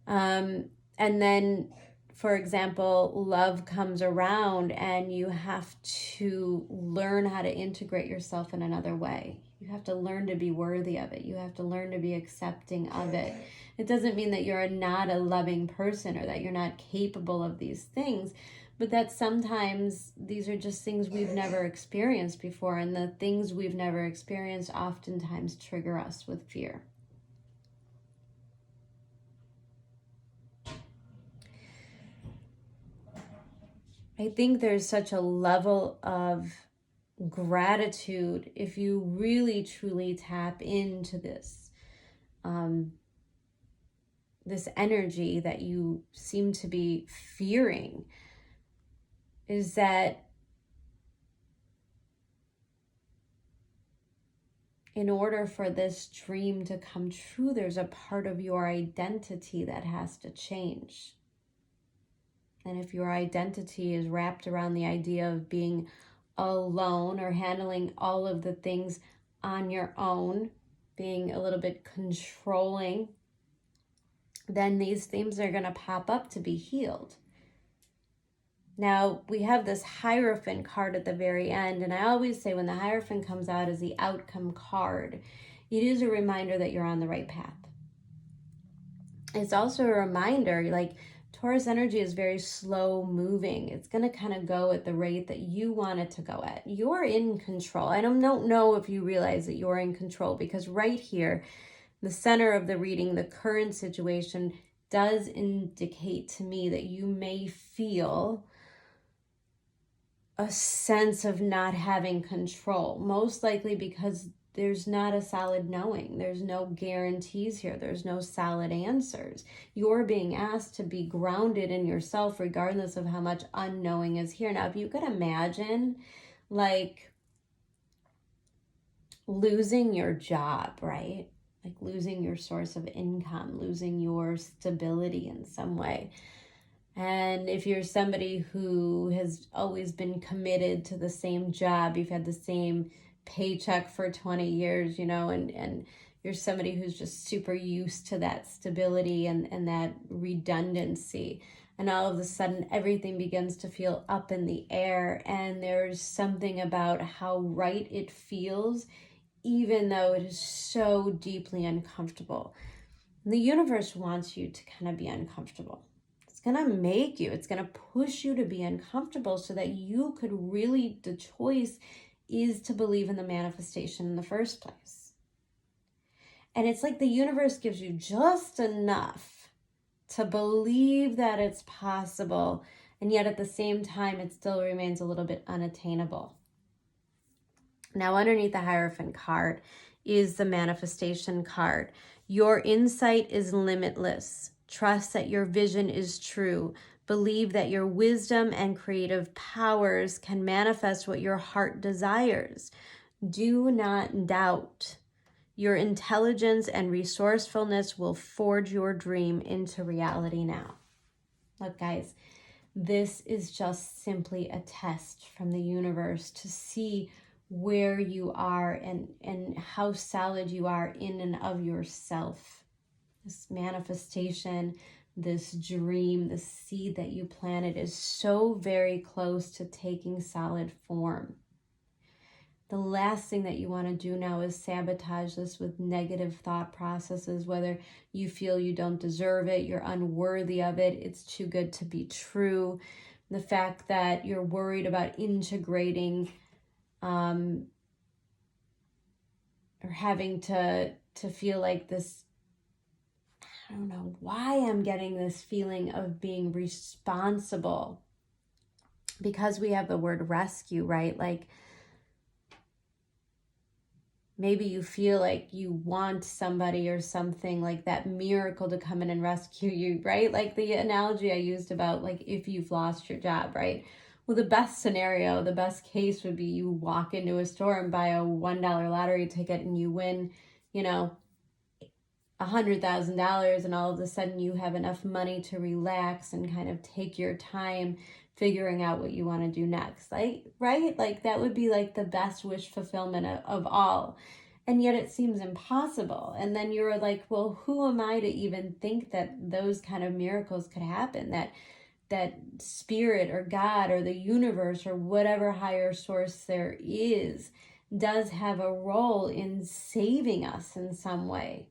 Speaker 1: And then, for example, love comes around and you have to learn how to integrate yourself in another way. You have to learn to be worthy of it. You have to learn to be accepting of it. It doesn't mean that you're not a loving person or that you're not capable of these things, but that sometimes these are just things we've never experienced before, and the things we've never experienced oftentimes trigger us with fear. I think there's such a level of gratitude if you really truly tap into this this energy that you seem to be fearing, is that in order for this dream to come true, there's a part of your identity that has to change. And if your identity is wrapped around the idea of being alone or handling all of the things on your own, being a little bit controlling, then these themes are going to pop up to be healed. Now, we have this Hierophant card at the very end, and I always say when the Hierophant comes out as the outcome card, it is a reminder that you're on the right path. It's also a reminder, like, Taurus energy is very slow moving. It's going to kind of go at the rate that you want it to go at. You're in control. I don't know if you realize that you're in control, because right here, the center of the reading, the current situation does indicate to me that you may feel a sense of not having control, most likely because there's not a solid knowing. There's no guarantees here. There's no solid answers. You're being asked to be grounded in yourself regardless of how much unknowing is here. Now, if you could imagine, like, losing your job, right? Like losing your source of income, losing your stability in some way. And if you're somebody who has always been committed to the same job, you've had the same paycheck for 20 years, and you're somebody who's just super used to that stability and that redundancy. And all of a sudden, everything begins to feel up in the air. And there's something about how right it feels, even though it is so deeply uncomfortable. And the universe wants you to kind of be uncomfortable. It's going to make you, it's going to push you to be uncomfortable so that you could really, the choice is to believe in the manifestation in the first place. And it's like the universe gives you just enough to believe that it's possible, and yet at the same time, it still remains a little bit unattainable. Now, underneath the Hierophant card is the manifestation card. Your insight is limitless. Trust that your vision is true. Believe that your wisdom and creative powers can manifest what your heart desires. Do not doubt. Your intelligence and resourcefulness will forge your dream into reality now. Look, guys, this is just simply a test from the universe to see where you are and how solid you are in and of yourself. This manifestation, this dream, this seed that you planted is so very close to taking solid form. The last thing that you want to do now is sabotage this with negative thought processes, whether you feel you don't deserve it, you're unworthy of it, it's too good to be true. The fact that you're worried about integrating or having to feel like this, I don't know why I'm getting this feeling of being responsible, because we have the word rescue, right? Like maybe you feel like you want somebody or something like that miracle to come in and rescue you, right? Like the analogy I used about like if you've lost your job, right? Well, the best scenario, the best case would be you walk into a store and buy a $1 lottery ticket and you win, $100,000, and all of a sudden you have enough money to relax and kind of take your time figuring out what you want to do next. Like, right? Like that would be like the best wish fulfillment of all. And yet it seems impossible. And then you're like, well, who am I to even think that those kind of miracles could happen? That spirit or God or the universe or whatever higher source there is does have a role in saving us in some way.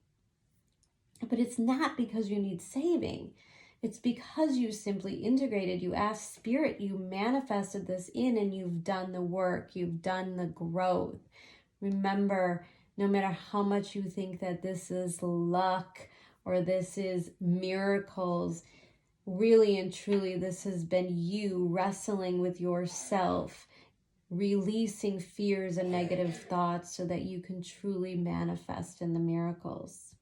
Speaker 1: But it's not because you need saving. It's because you simply integrated, you asked spirit, you manifested this in, and you've done the work, you've done the growth. Remember, no matter how much you think that this is luck or this is miracles, really and truly, this has been you wrestling with yourself, releasing fears and negative thoughts so that you can truly manifest in the miracles.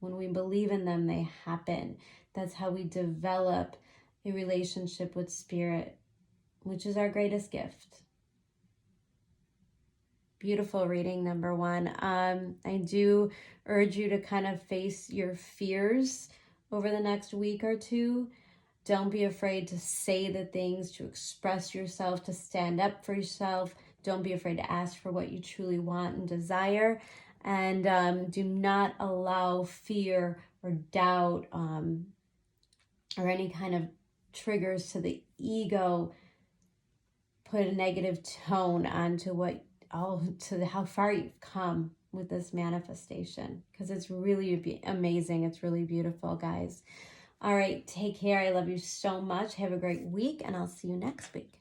Speaker 1: When we believe in them, they happen. That's how we develop a relationship with spirit, which is our greatest gift. Beautiful reading, number one. I do urge you to kind of face your fears over the next week or two. Don't be afraid to say the things, to express yourself, to stand up for yourself. Don't be afraid to ask for what you truly want and desire. And do not allow fear or doubt or any kind of triggers to the ego put a negative tone onto how far you've come with this manifestation, because it's really amazing. It's really beautiful, guys. All right, take care. I love you so much. Have a great week, and I'll see you next week.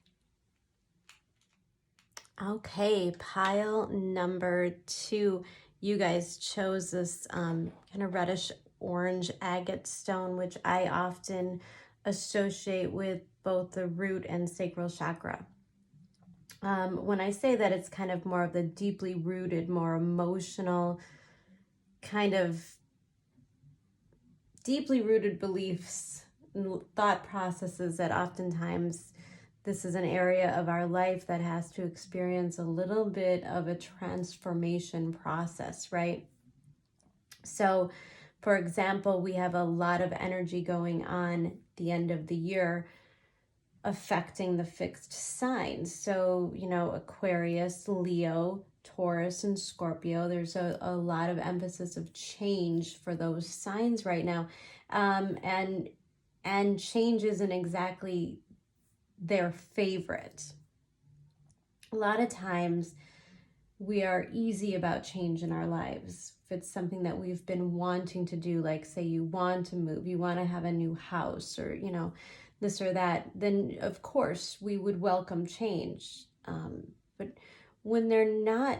Speaker 1: Okay, pile number 2. You guys chose this kind of reddish orange agate stone, which I often associate with both the root and sacral chakra. When I say that, it's kind of more of the deeply rooted, more emotional, kind of deeply rooted beliefs and thought processes that oftentimes this is an area of our life that has to experience a little bit of a transformation process, right? So, for example, we have a lot of energy going on at the end of the year affecting the fixed signs. So, Aquarius, Leo, Taurus, and Scorpio, there's a lot of emphasis of change for those signs right now. And change isn't exactly their favorite. A lot of times we are easy about change in our lives. If it's something that we've been wanting to do, like say you want to move, you want to have a new house, or this or that, then of course we would welcome change. But when they're not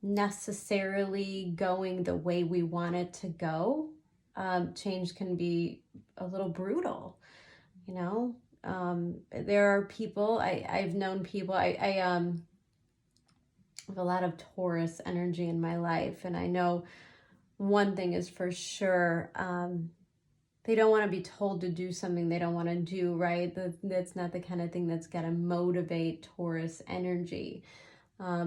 Speaker 1: necessarily going the way we want it to go, change can be a little brutal. There are people, I've known people, I have a lot of Taurus energy in my life, and I know one thing is for sure, they don't want to be told to do something they don't want to do, right? That's not the kind of thing that's going to motivate Taurus energy.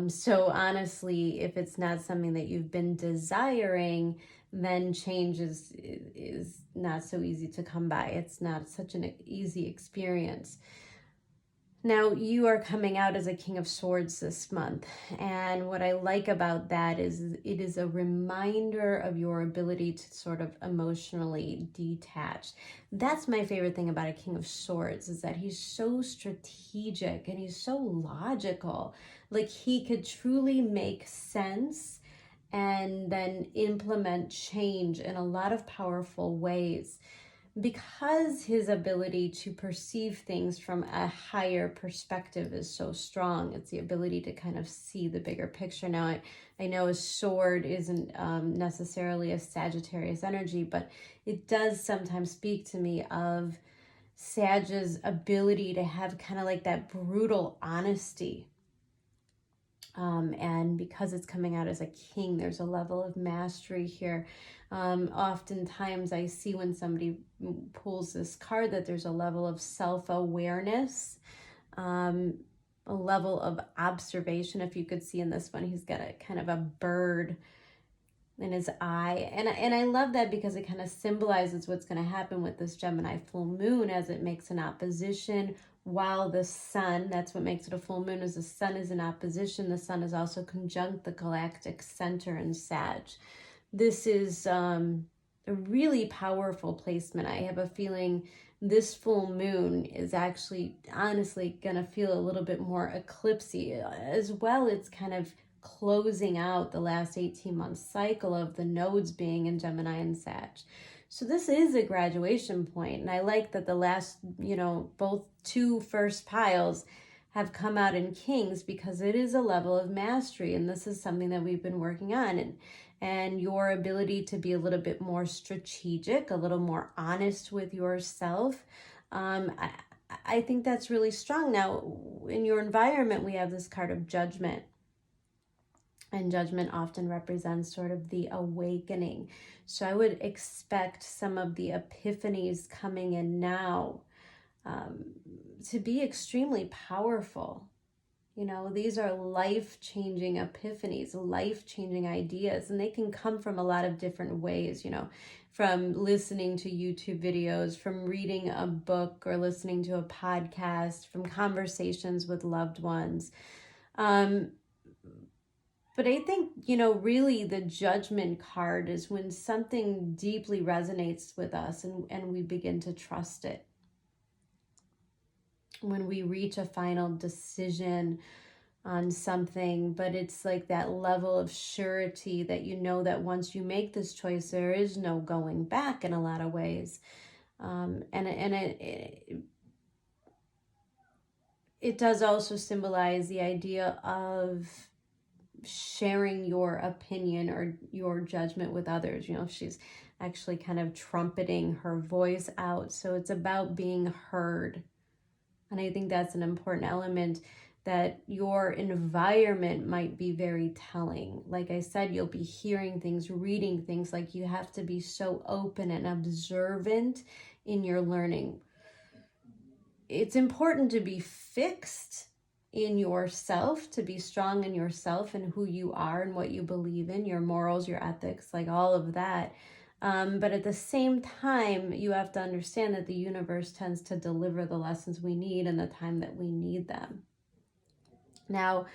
Speaker 1: So honestly, if it's not something that you've been desiring, then change is not so easy to come by. It's not such an easy experience. Now, you are coming out as a King of Swords this month, and what I like about that is it is a reminder of your ability to sort of emotionally detach. That's my favorite thing about a King of Swords, is that he's so strategic and he's so logical. Like, he could truly make sense and then implement change in a lot of powerful ways, because his ability to perceive things from a higher perspective is so strong. It's the ability to kind of see the bigger picture. Now, I know a sword isn't necessarily a Sagittarius energy, but it does sometimes speak to me of Sag's ability to have kind of like that brutal honesty. And because it's coming out as a king, there's a level of mastery here. Oftentimes I see when somebody pulls this card that there's a level of self-awareness, a level of observation. If you could see in this one, he's got a kind of a bird in his eye. And I love that, because it kind of symbolizes what's going to happen with this Gemini full moon, as it makes an opposition while the sun, that's what makes it a full moon, is the sun is in opposition. The sun is also conjunct the galactic center in Sag. This is a really powerful placement. I have a feeling this full moon is actually honestly going to feel a little bit more eclipsy as well. It's kind of closing out the last 18-month cycle of the nodes being in Gemini and Sag. So this is a graduation point, and I like that the last, both two first piles have come out in Kings, because it is a level of mastery, and this is something that we've been working on, and your ability to be a little bit more strategic, a little more honest with yourself. I think that's really strong. Now, in your environment, we have this card of Judgment. And Judgment often represents sort of the awakening. So I would expect some of the epiphanies coming in now to be extremely powerful. These are life-changing epiphanies, life-changing ideas, and they can come from a lot of different ways, from listening to YouTube videos, from reading a book or listening to a podcast, from conversations with loved ones. But I think, really the Judgment card is when something deeply resonates with us and we begin to trust it. When we reach a final decision on something, but it's like that level of surety that that once you make this choice, there is no going back in a lot of ways. It does also symbolize the idea of sharing your opinion or your judgment with others. She's actually kind of trumpeting her voice out. So it's about being heard. And I think that's an important element that your environment might be very telling. Like I said, you'll be hearing things, reading things, like you have to be so open and observant in your learning. It's important to be fixed in yourself, to be strong in yourself and who you are and what you believe in, your morals, your ethics, like all of that. But at the same time, you have to understand that the universe tends to deliver the lessons we need in the time that we need them. Now,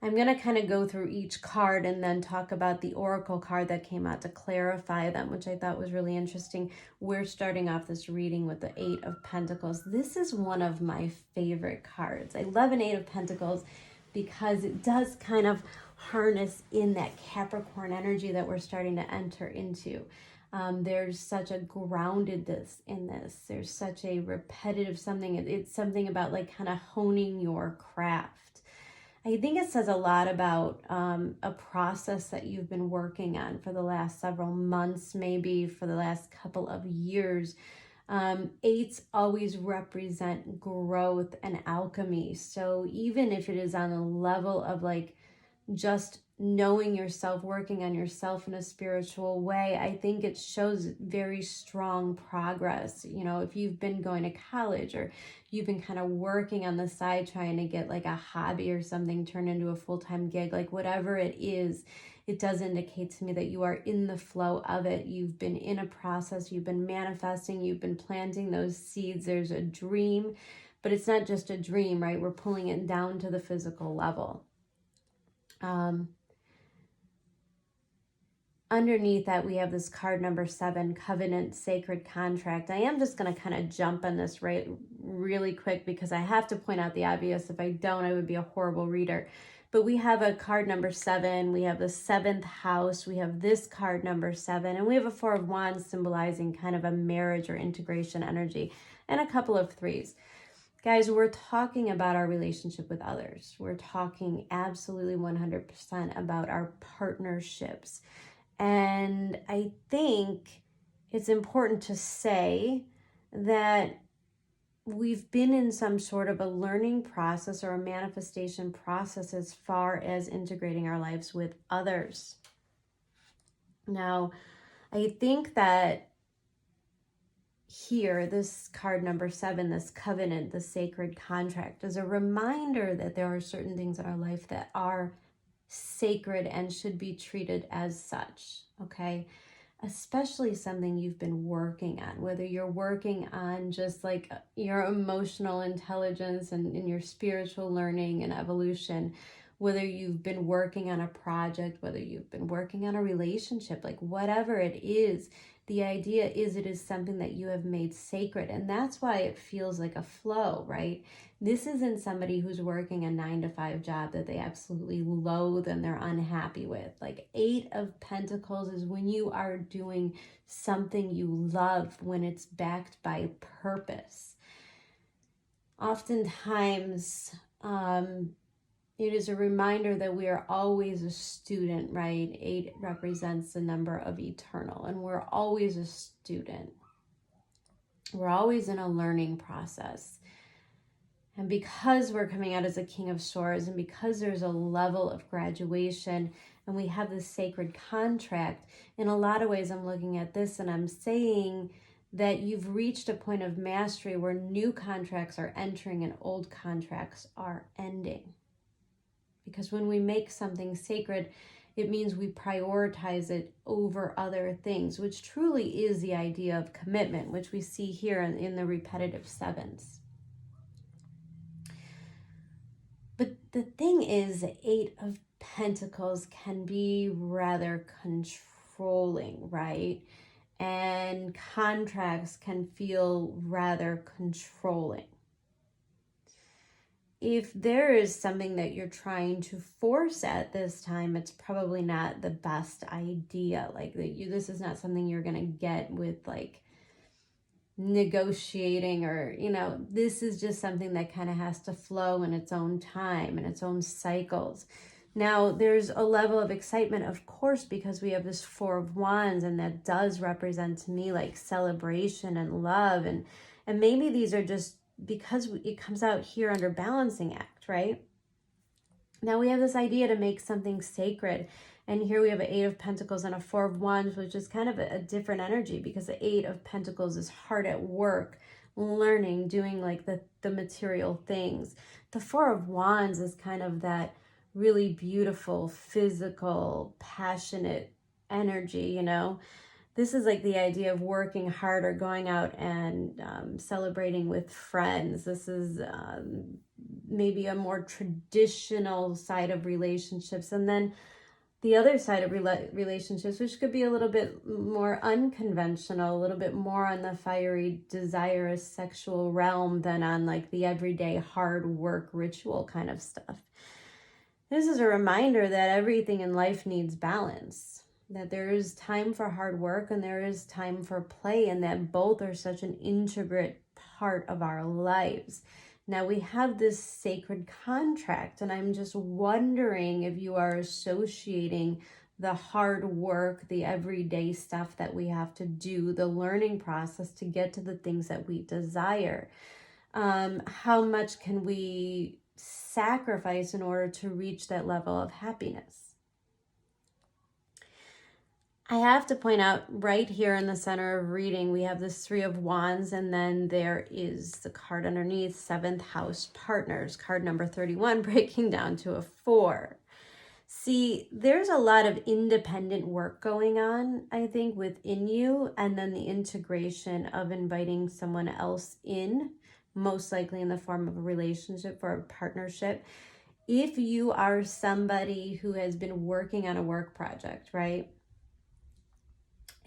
Speaker 1: I'm going to kind of go through each card and then talk about the oracle card that came out to clarify them, which I thought was really interesting. We're starting off this reading with the Eight of Pentacles. This is one of my favorite cards. I love an Eight of Pentacles because it does kind of harness in that Capricorn energy that we're starting to enter into. There's such a groundedness in this. There's such a repetitive something. It's something about like kind of honing your craft. I think it says a lot about a process that you've been working on for the last several months, maybe for the last couple of years. Eights always represent growth and alchemy. So even if it is on a level of like just knowing yourself, working on yourself in a spiritual way, I think it shows very strong progress. You know, if you've been going to college or you've been kind of working on the side trying to get like a hobby or something turned into a full-time gig, like whatever it is, it does indicate to me that you are in the flow of it. You've been in a process, you've been manifesting, you've been planting those seeds. There's a dream, but it's not just a dream, right? We're pulling it down to the physical level. Underneath that, we have this card number 7, Covenant, Sacred Contract. I am just going to kind of jump on this really quick because I have to point out the obvious. If I don't, I would be a horrible reader. But we have a card number 7. We have the 7th house. We have this card number 7. And we have a 4 of Wands symbolizing kind of a marriage or integration energy. And a couple of 3s. Guys, we're talking about our relationship with others. We're talking absolutely 100% about our partnerships. And I think it's important to say that we've been in some sort of a learning process or a manifestation process as far as integrating our lives with others. Now, I think that here, this card number 7, this covenant, the sacred contract, is a reminder that there are certain things in our life that are sacred and should be treated as such, okay? Especially something you've been working on, whether you're working on just like your emotional intelligence and your spiritual learning and evolution, whether you've been working on a project, whether you've been working on a relationship, like whatever it is, the idea is it is something that you have made sacred. And that's why it feels like a flow, right? This isn't somebody who's working a 9-to-5 job that they absolutely loathe and they're unhappy with. Like 8 of Pentacles is when you are doing something you love, when it's backed by purpose. Oftentimes, it is a reminder that we are always a student, right? 8 represents the number of eternal, and we're always a student. We're always in a learning process. And because we're coming out as a King of Swords, and because there's a level of graduation, and we have this sacred contract, in a lot of ways I'm looking at this and I'm saying that you've reached a point of mastery where new contracts are entering and old contracts are ending. Because when we make something sacred, it means we prioritize it over other things, which truly is the idea of commitment, which we see here in the repetitive 7s. But the thing is, the 8 of Pentacles can be rather controlling, right? And contracts can feel rather controlling. If there is something that you're trying to force at this time, it's probably not the best idea. Like this is not something you're going to get with like negotiating or, this is just something that kind of has to flow in its own time and its own cycles. Now, there's a level of excitement, of course, because we have this 4 of Wands, and that does represent to me like celebration and love. And maybe these are just because it comes out here under balancing act, right? Now we have this idea to make something sacred. And here we have an 8 of Pentacles and a 4 of Wands, which is kind of a different energy, because the 8 of Pentacles is hard at work, learning, doing like the material things. The 4 of Wands is kind of that really beautiful, physical, passionate energy, you know. This is like the idea of working hard or going out and celebrating with friends. This is maybe a more traditional side of relationships. And then the other side of relationships, which could be a little bit more unconventional, a little bit more on the fiery, desirous sexual realm than on like the everyday hard work ritual kind of stuff. This is a reminder that everything in life needs balance, that there is time for hard work and there is time for play, and that both are such an integral part of our lives. Now we have this sacred contract, and I'm just wondering if you are associating the hard work, the everyday stuff that we have to do, the learning process to get to the things that we desire. How much can we sacrifice in order to reach that level of happiness? I have to point out right here in the center of reading, we have this 3 of Wands, and then there is the card underneath, 7th house partners, card number 31, breaking down to a 4. See, there's a lot of independent work going on, I think, within you, and then the integration of inviting someone else in, most likely in the form of a relationship or a partnership. If you are somebody who has been working on a work project, right?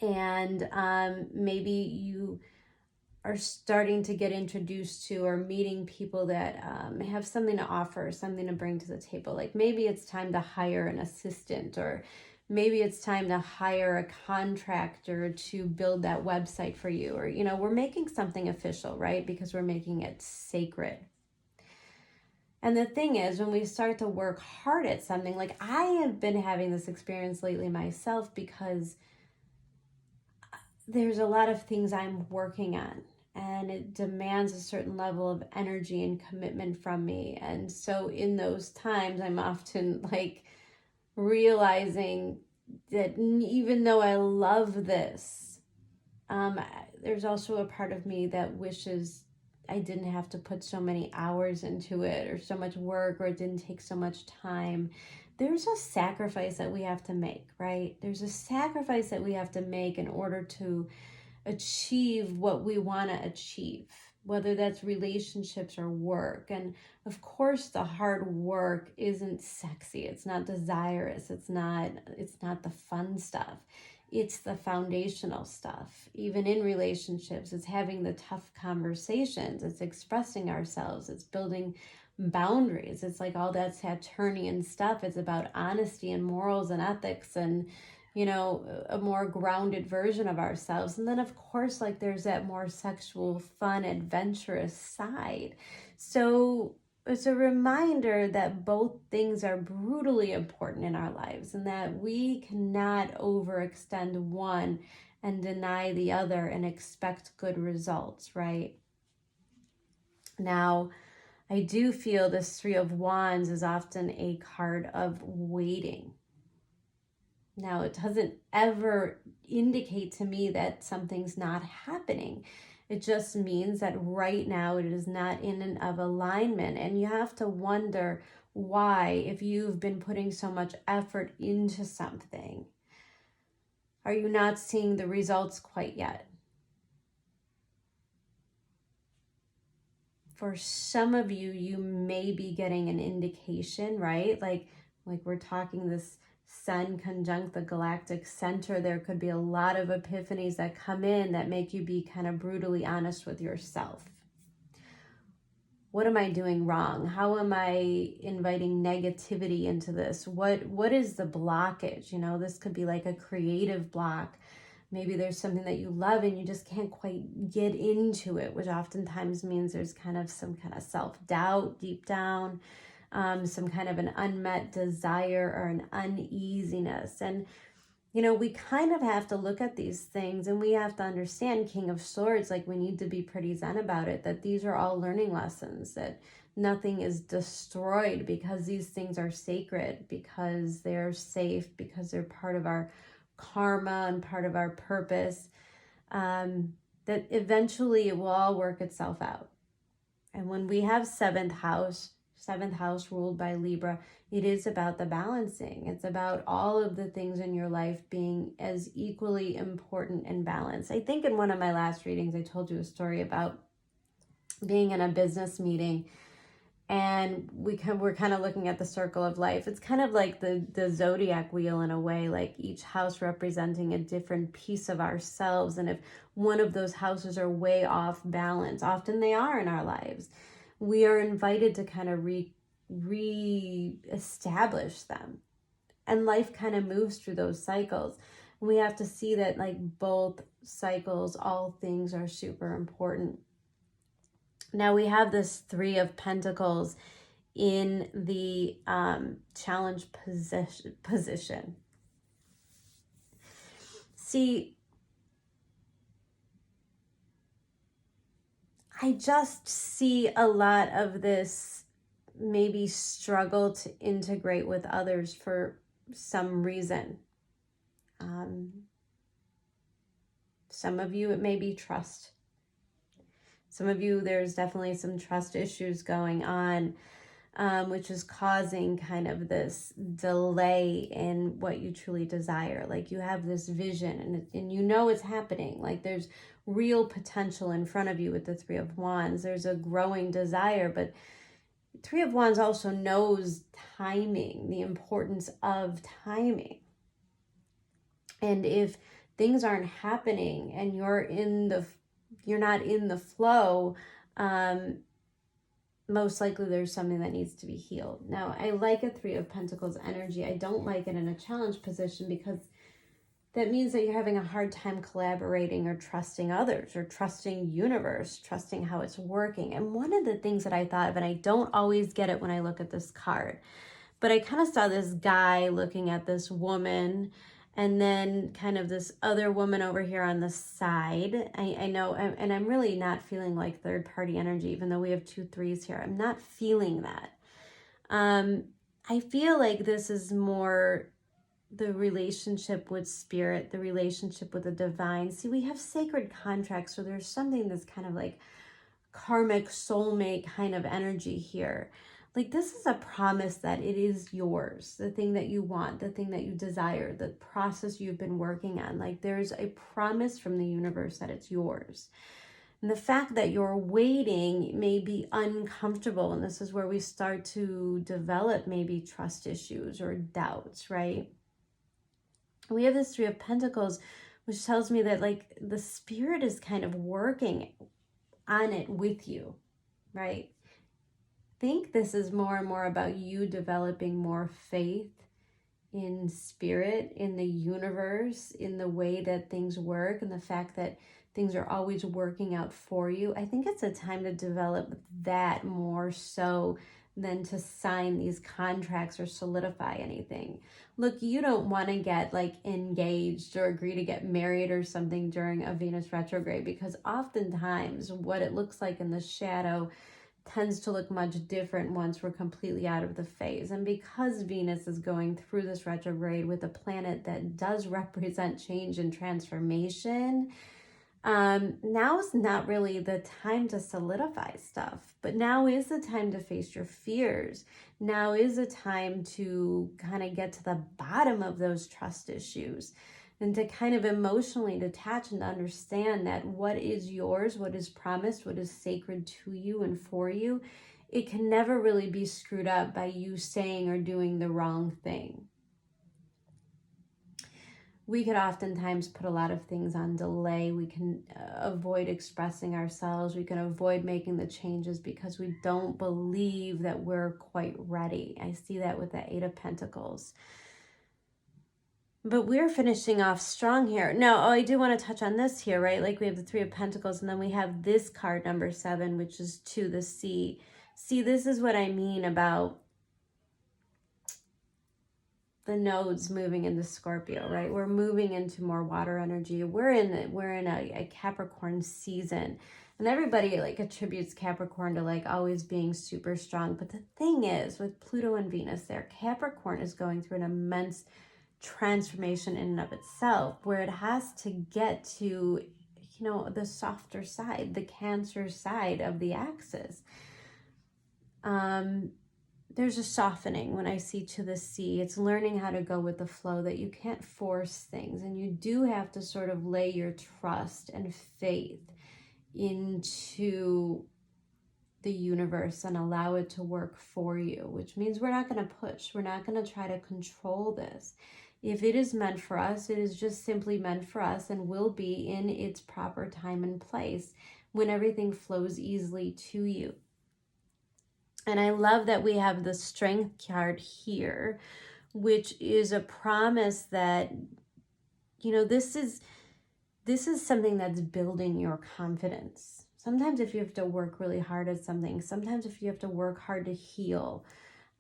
Speaker 1: And maybe you are starting to get introduced to or meeting people that have something to offer, something to bring to the table. Like maybe it's time to hire an assistant, or maybe it's time to hire a contractor to build that website for you. Or, you know, we're making something official, right? Because we're making it sacred. And the thing is, when we start to work hard at something, like I have been having this experience lately myself, because there's a lot of things I'm working on, and it demands a certain level of energy and commitment from me. And so in those times, I'm often like realizing that even though I love this, there's also a part of me that wishes I didn't have to put so many hours into it, or so much work, or it didn't take so much time. There's a sacrifice that we have to make, right? There's a sacrifice that we have to make in order to achieve what we want to achieve, whether that's relationships or work. And of course, the hard work isn't sexy. It's not desirous. It's not the fun stuff. It's the foundational stuff. Even in relationships, it's having the tough conversations. It's expressing ourselves. It's building boundaries. It's like all that Saturnian stuff. It's about honesty and morals and ethics, and, you know, a more grounded version of ourselves. And then of course, like there's that more sexual, fun, adventurous side. So it's a reminder that both things are brutally important in our lives, and that we cannot overextend one and deny the other and expect good results, right? Now, I do feel this 3 of Wands is often a card of waiting. Now, it doesn't ever indicate to me that something's not happening. It just means that right now it is not in and of alignment. And you have to wonder why, if you've been putting so much effort into something, are you not seeing the results quite yet? For some of you, you may be getting an indication, right? Like we're talking this Sun conjunct the galactic center. There could be a lot of epiphanies that come in that make you be kind of brutally honest with yourself. What am I doing wrong? How am I inviting negativity into this? What is the blockage? You know, this could be like a creative block. Maybe there's something that you love and you just can't quite get into it, which oftentimes means there's kind of some kind of self-doubt deep down, some kind of an unmet desire or an uneasiness. And, you know, we kind of have to look at these things, and we have to understand, King of Swords, like we need to be pretty zen about it, that these are all learning lessons, that nothing is destroyed, because these things are sacred, because they're safe, because they're part of our karma and part of our purpose, that eventually it will all work itself out. And when we have seventh house ruled by Libra, it is about the balancing. It's about all of the things in your life being as equally important and balanced. I think in one of my last readings, I told you a story about being in a business meeting, and we're kind of looking at the circle of life. It's kind of like the zodiac wheel in a way, like each house representing a different piece of ourselves. And if one of those houses are way off balance, often they are in our lives, we are invited to kind of re-establish them. And life kind of moves through those cycles. And we have to see that like both cycles, all things are super important. Now we have this Three of Pentacles in the challenge position. See, I just see a lot of this maybe struggle to integrate with others for some reason. Some of you, it may be trust. Some of you, there's definitely some trust issues going on, which is causing kind of this delay in what you truly desire. Like you have this vision and you know it's happening. Like there's real potential in front of you with the Three of Wands. There's a growing desire, but Three of Wands also knows timing, the importance of timing. And if things aren't happening and you're not in the flow, most likely there's something that needs to be healed. Now, I like a Three of Pentacles energy. I don't like it in a challenge position, because that means that you're having a hard time collaborating or trusting others or trusting universe, trusting how it's working. And one of the things that I thought of, and I don't always get it when I look at this card, but I kind of saw this guy looking at this woman, and then kind of this other woman over here on the side. I know, and I'm really not feeling like third party energy, even though we have 2 3s here. I'm not feeling that. I feel like this is more the relationship with spirit, the relationship with the divine. See, we have sacred contracts, so there's something that's kind of like karmic soulmate kind of energy here. Like this is a promise that it is yours, the thing that you want, the thing that you desire, the process you've been working on. Like there's a promise from the universe that it's yours. And the fact that you're waiting may be uncomfortable. And this is where we start to develop maybe trust issues or doubts, right? We have this Three of Pentacles, which tells me that like the spirit is kind of working on it with you, right? Think this is more and more about you developing more faith in spirit, in the universe, in the way that things work, and the fact that things are always working out for you. I think it's a time to develop that more so than to sign these contracts or solidify anything. Look, you don't want to get like engaged or agree to get married or something during a Venus retrograde, because oftentimes what it looks like in the shadow tends to look much different once we're completely out of the phase. And because Venus is going through this retrograde with a planet that does represent change and transformation, now is not really the time to solidify stuff, but now is the time to face your fears. Now is the time to kind of get to the bottom of those trust issues, and to kind of emotionally detach and understand that what is yours, what is promised, what is sacred to you and for you, it can never really be screwed up by you saying or doing the wrong thing. We could oftentimes put a lot of things on delay. We can avoid expressing ourselves. We can avoid making the changes because we don't believe that we're quite ready. I see that with the Eight of Pentacles. But we're finishing off strong here. Now, I do want to touch on this here, right? Like we have the Three of Pentacles, and then we have this card, number 7, which is 2, the Sea. See, this is what I mean about the nodes moving into Scorpio, right? We're moving into more water energy. We're in a Capricorn season. And everybody like attributes Capricorn to like always being super strong. But the thing is, with Pluto and Venus there, Capricorn is going through an immense transformation in and of itself, where it has to get to, you know, the softer side, the Cancer side of the axis. There's a softening when I see to the sea. It's learning how to go with the flow, that you can't force things, and you do have to sort of lay your trust and faith into the universe and allow it to work for you, which means we're not going to push. We're not going to try to control this. If it is meant for us, it is just simply meant for us and will be in its proper time and place when everything flows easily to you. And I love that we have the Strength card here, which is a promise that, you know, this is something that's building your confidence. Sometimes if you have to work really hard at something, sometimes if you have to work hard to heal.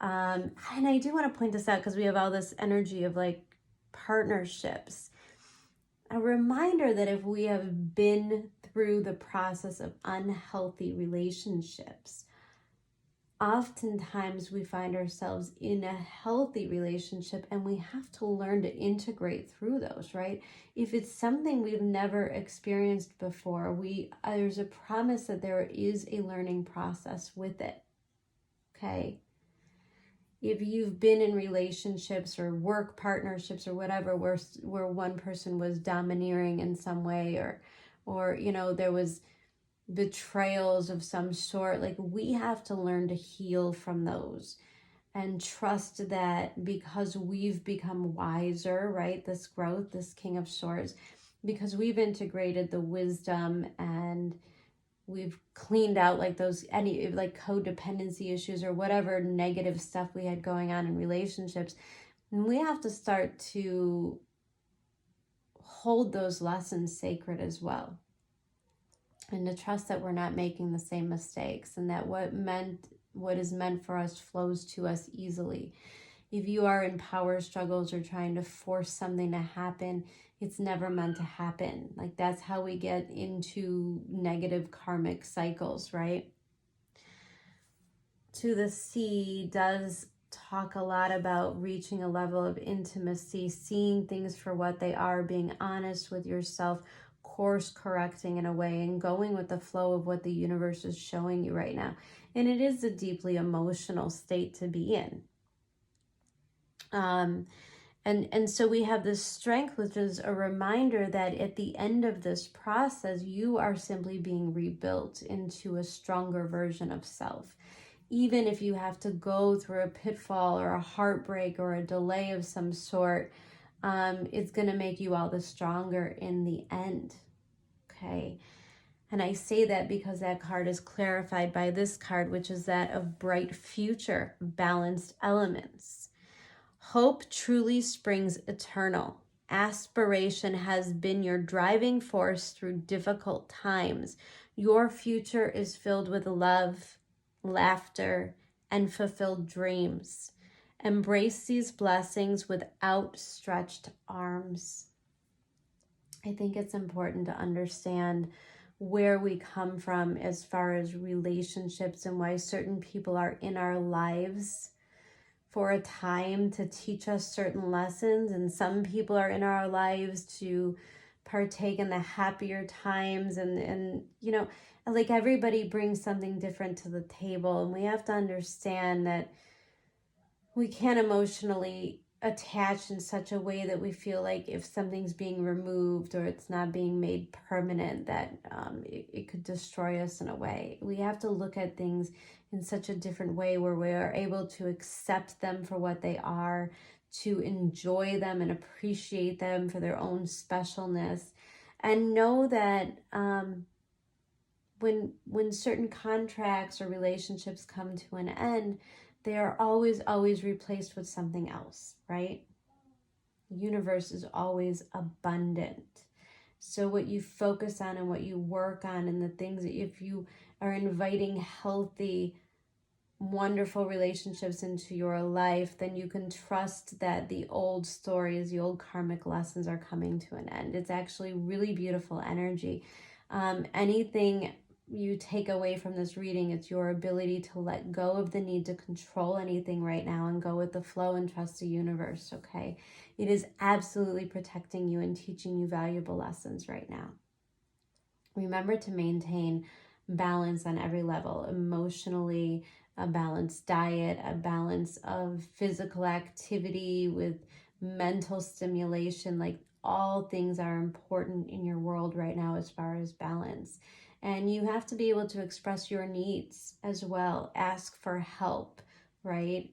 Speaker 1: And I do want to point this out because we have all this energy of like partnerships. A reminder that if we have been through the process of unhealthy relationships, oftentimes we find ourselves in a healthy relationship and we have to learn to integrate through those, right? If it's something we've never experienced before, there's a promise that there is a learning process with it, okay? If you've been in relationships or work partnerships or whatever where one person was domineering in some way, or you know, there was betrayals of some sort, like we have to learn to heal from those and trust that because we've become wiser, right? This growth, this King of Swords, because we've integrated the wisdom and we've cleaned out like any like codependency issues or whatever negative stuff we had going on in relationships. And we have to start to hold those lessons sacred as well. And to trust that we're not making the same mistakes and that what is meant for us flows to us easily. If you are in power struggles or trying to force something to happen, it's never meant to happen. Like that's how we get into negative karmic cycles, right? To the Sea does talk a lot about reaching a level of intimacy, seeing things for what they are, being honest with yourself, course correcting in a way, and going with the flow of what the universe is showing you right now. And it is a deeply emotional state to be in. And so we have this Strength, which is a reminder that at the end of this process, you are simply being rebuilt into a stronger version of self. Even if you have to go through a pitfall or a heartbreak or a delay of some sort, it's going to make you all the stronger in the end. Okay. And I say that because that card is clarified by this card, which is that of bright future, balanced elements. Hope truly springs eternal. Aspiration has been your driving force through difficult times. Your future is filled with love, laughter, and fulfilled dreams. Embrace these blessings with outstretched arms. I think it's important to understand where we come from as far as relationships and why certain people are in our lives for a time to teach us certain lessons, and some people are in our lives to partake in the happier times, and you know, like everybody brings something different to the table, and we have to understand that we can't emotionally attach in such a way that we feel like if something's being removed or it's not being made permanent, that it could destroy us in a way. We have to look at things in such a different way where we are able to accept them for what they are, to enjoy them and appreciate them for their own specialness, and know that when certain contracts or relationships come to an end, they are always replaced with something else, right? The universe is always abundant. So what you focus on and what you work on and the things that, if you are inviting healthy, wonderful relationships into your life, then you can trust that the old stories, the old karmic lessons are coming to an end. It's actually really beautiful energy. Anything you take away from this reading, it's your ability to let go of the need to control anything right now and go with the flow and trust the universe, okay? It is absolutely protecting you and teaching you valuable lessons right now. Remember to maintain balance on every level, emotionally, a balanced diet, a balance of physical activity with mental stimulation. Like, all things are important in your world right now as far as balance. And you have to be able to express your needs as well. Ask for help, right?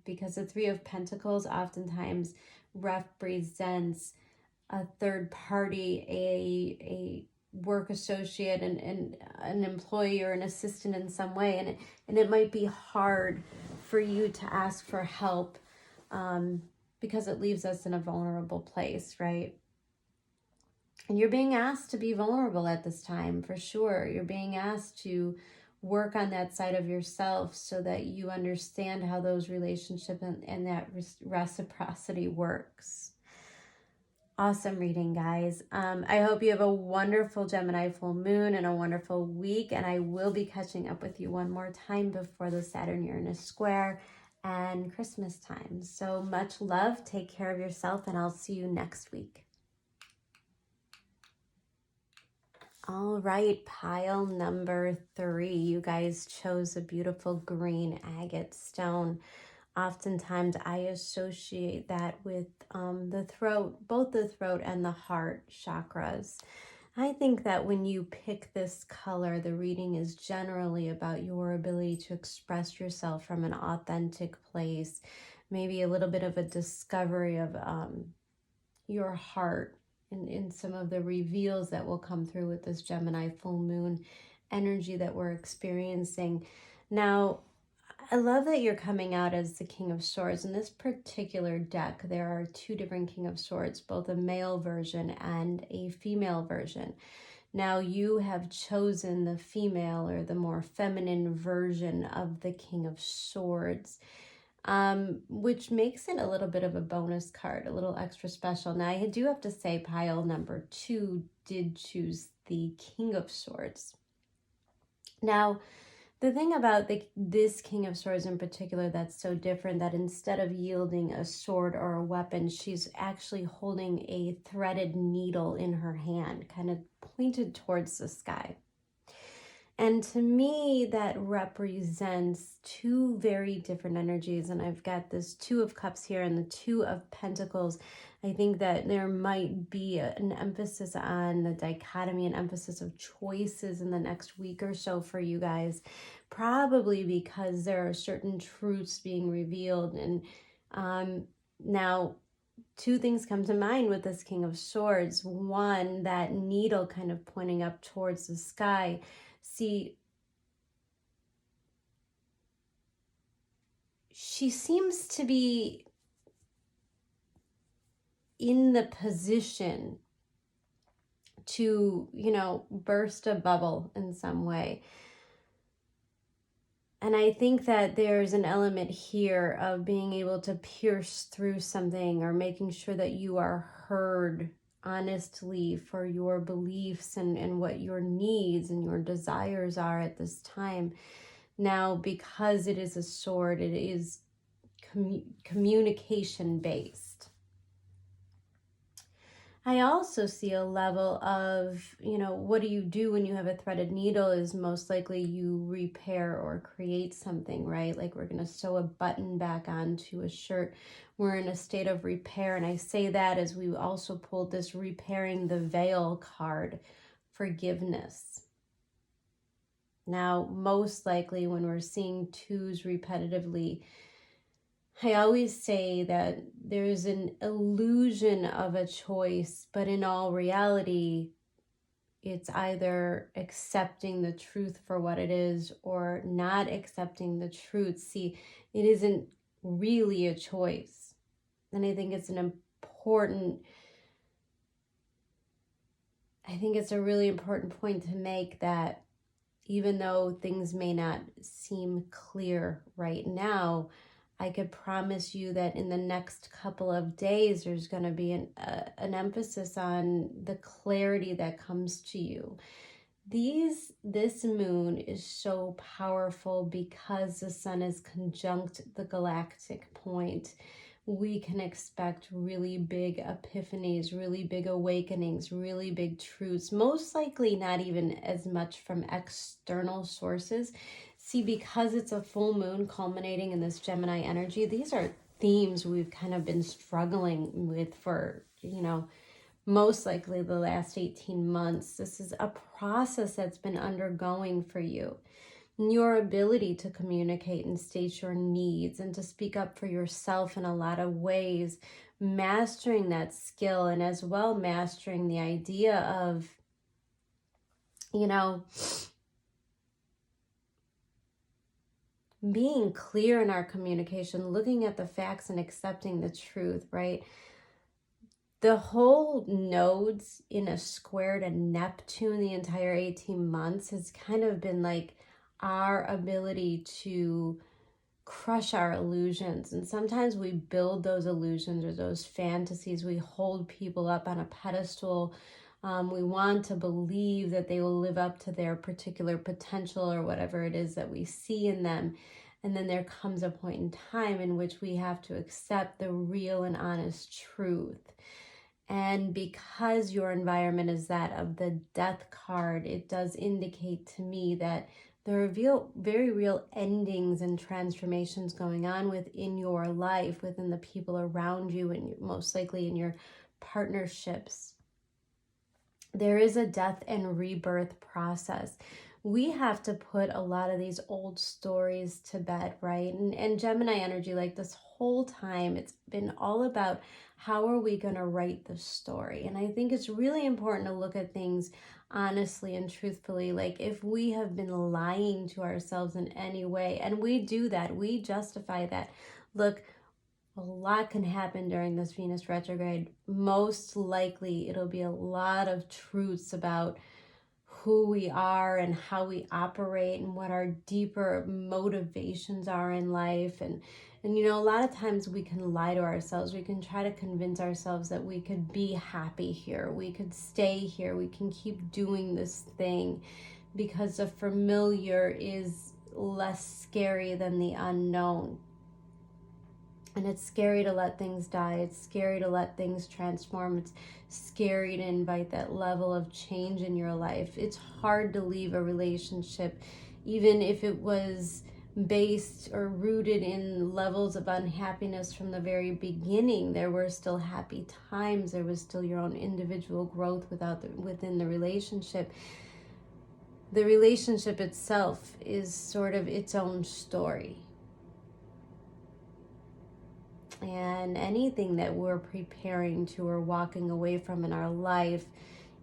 Speaker 1: Because the Three of Pentacles oftentimes represents a third party, a work associate, and an employee or an assistant in some way, and it might be hard for you to ask for help because it leaves us in a vulnerable place, right? And you're being asked to be vulnerable at this time, for sure. You're being asked to work on that side of yourself so that you understand how those relationships and that reciprocity works. Awesome reading, guys. I hope you have a wonderful Gemini full moon and a wonderful week. And I will be catching up with you one more time before the Saturn-Uranus square and Christmas time. So much love. Take care of yourself, and I'll see you next week. All right, pile number 3. You guys chose a beautiful green agate stone. Oftentimes I associate that with the throat, both the throat and the heart chakras. I think that when you pick this color, the reading is generally about your ability to express yourself from an authentic place, maybe a little bit of a discovery of your heart in some of the reveals that will come through with this Gemini full moon energy that we're experiencing. Now, I love that you're coming out as the King of Swords. In this particular deck, there are 2 different King of Swords, both a male version and a female version. Now, you have chosen the female, or the more feminine version of the King of Swords, which makes it a little bit of a bonus card, a little extra special. Now, I do have to say pile number 2 did choose the King of Swords. Now, the thing about this King of Swords in particular that's so different, that instead of yielding a sword or a weapon, she's actually holding a threaded needle in her hand, kind of pointed towards the sky. And to me, that represents 2 very different energies. And I've got this 2 of Cups here and the 2 of Pentacles. I think that there might be an emphasis on the dichotomy, an emphasis of choices in the next week or so for you guys, probably because there are certain truths being revealed. And now 2 things come to mind with this King of Swords. One, that needle kind of pointing up towards the sky. See, she seems to be in the position to, burst a bubble in some way. And I think that there's an element here of being able to pierce through something, or making sure that you are heard honestly for your beliefs and what your needs and your desires are at this time. Now, because it is a sword, it is communication based. I also see a level of, what do you do when you have a threaded needle is most likely you repair or create something, right? Like, we're going to sew a button back onto a shirt. We're in a state of repair. And I say that as we also pulled this repairing the veil card, forgiveness. Now, most likely when we're seeing 2s repetitively, I always say that there's an illusion of a choice, but in all reality, it's either accepting the truth for what it is or not accepting the truth. See, it isn't really a choice. And I think it's a really important point to make, that even though things may not seem clear right now, I could promise you that in the next couple of days, there's going to be an emphasis on the clarity that comes to you. This moon is so powerful because the sun is conjunct the galactic point. We can expect really big epiphanies, really big awakenings, really big truths, most likely not even as much from external sources. See, because it's a full moon culminating in this Gemini energy, these are themes we've kind of been struggling with for, most likely the last 18 months. This is a process that's been undergoing for you. Your ability to communicate and state your needs and to speak up for yourself in a lot of ways, mastering that skill, and as well mastering the idea of, being clear in our communication, looking at the facts and accepting the truth, right? The whole nodes in a square to Neptune the entire 18 months has kind of been like our ability to crush our illusions. And sometimes we build those illusions or those fantasies. We hold people up on a pedestal. We want to believe that they will live up to their particular potential or whatever it is that we see in them. And then there comes a point in time in which we have to accept the real and honest truth. And because your environment is that of the death card, it does indicate to me that there are very real endings and transformations going on within your life, within the people around you, and most likely in your partnerships. There is a death and rebirth process. We have to put a lot of these old stories to bed, right? And Gemini energy, like this whole time, it's been all about how are we going to write the story? And I think it's really important to look at things honestly and truthfully. Like if we have been lying to ourselves in any way, and we do that, we justify that. Look, a lot can happen during this Venus retrograde. Most likely it'll be a lot of truths about who we are and how we operate and what our deeper motivations are in life. And a lot of times we can lie to ourselves. We can try to convince ourselves that we could be happy here. We could stay here. We can keep doing this thing because the familiar is less scary than the unknown. And it's scary to let things die. It's scary to let things transform. It's scary to invite that level of change in your life. It's hard to leave a relationship, even if it was based or rooted in levels of unhappiness from the very beginning. There were still happy times. There was still your own individual growth within the relationship. The relationship itself is sort of its own story. And anything that we're preparing to or walking away from in our life,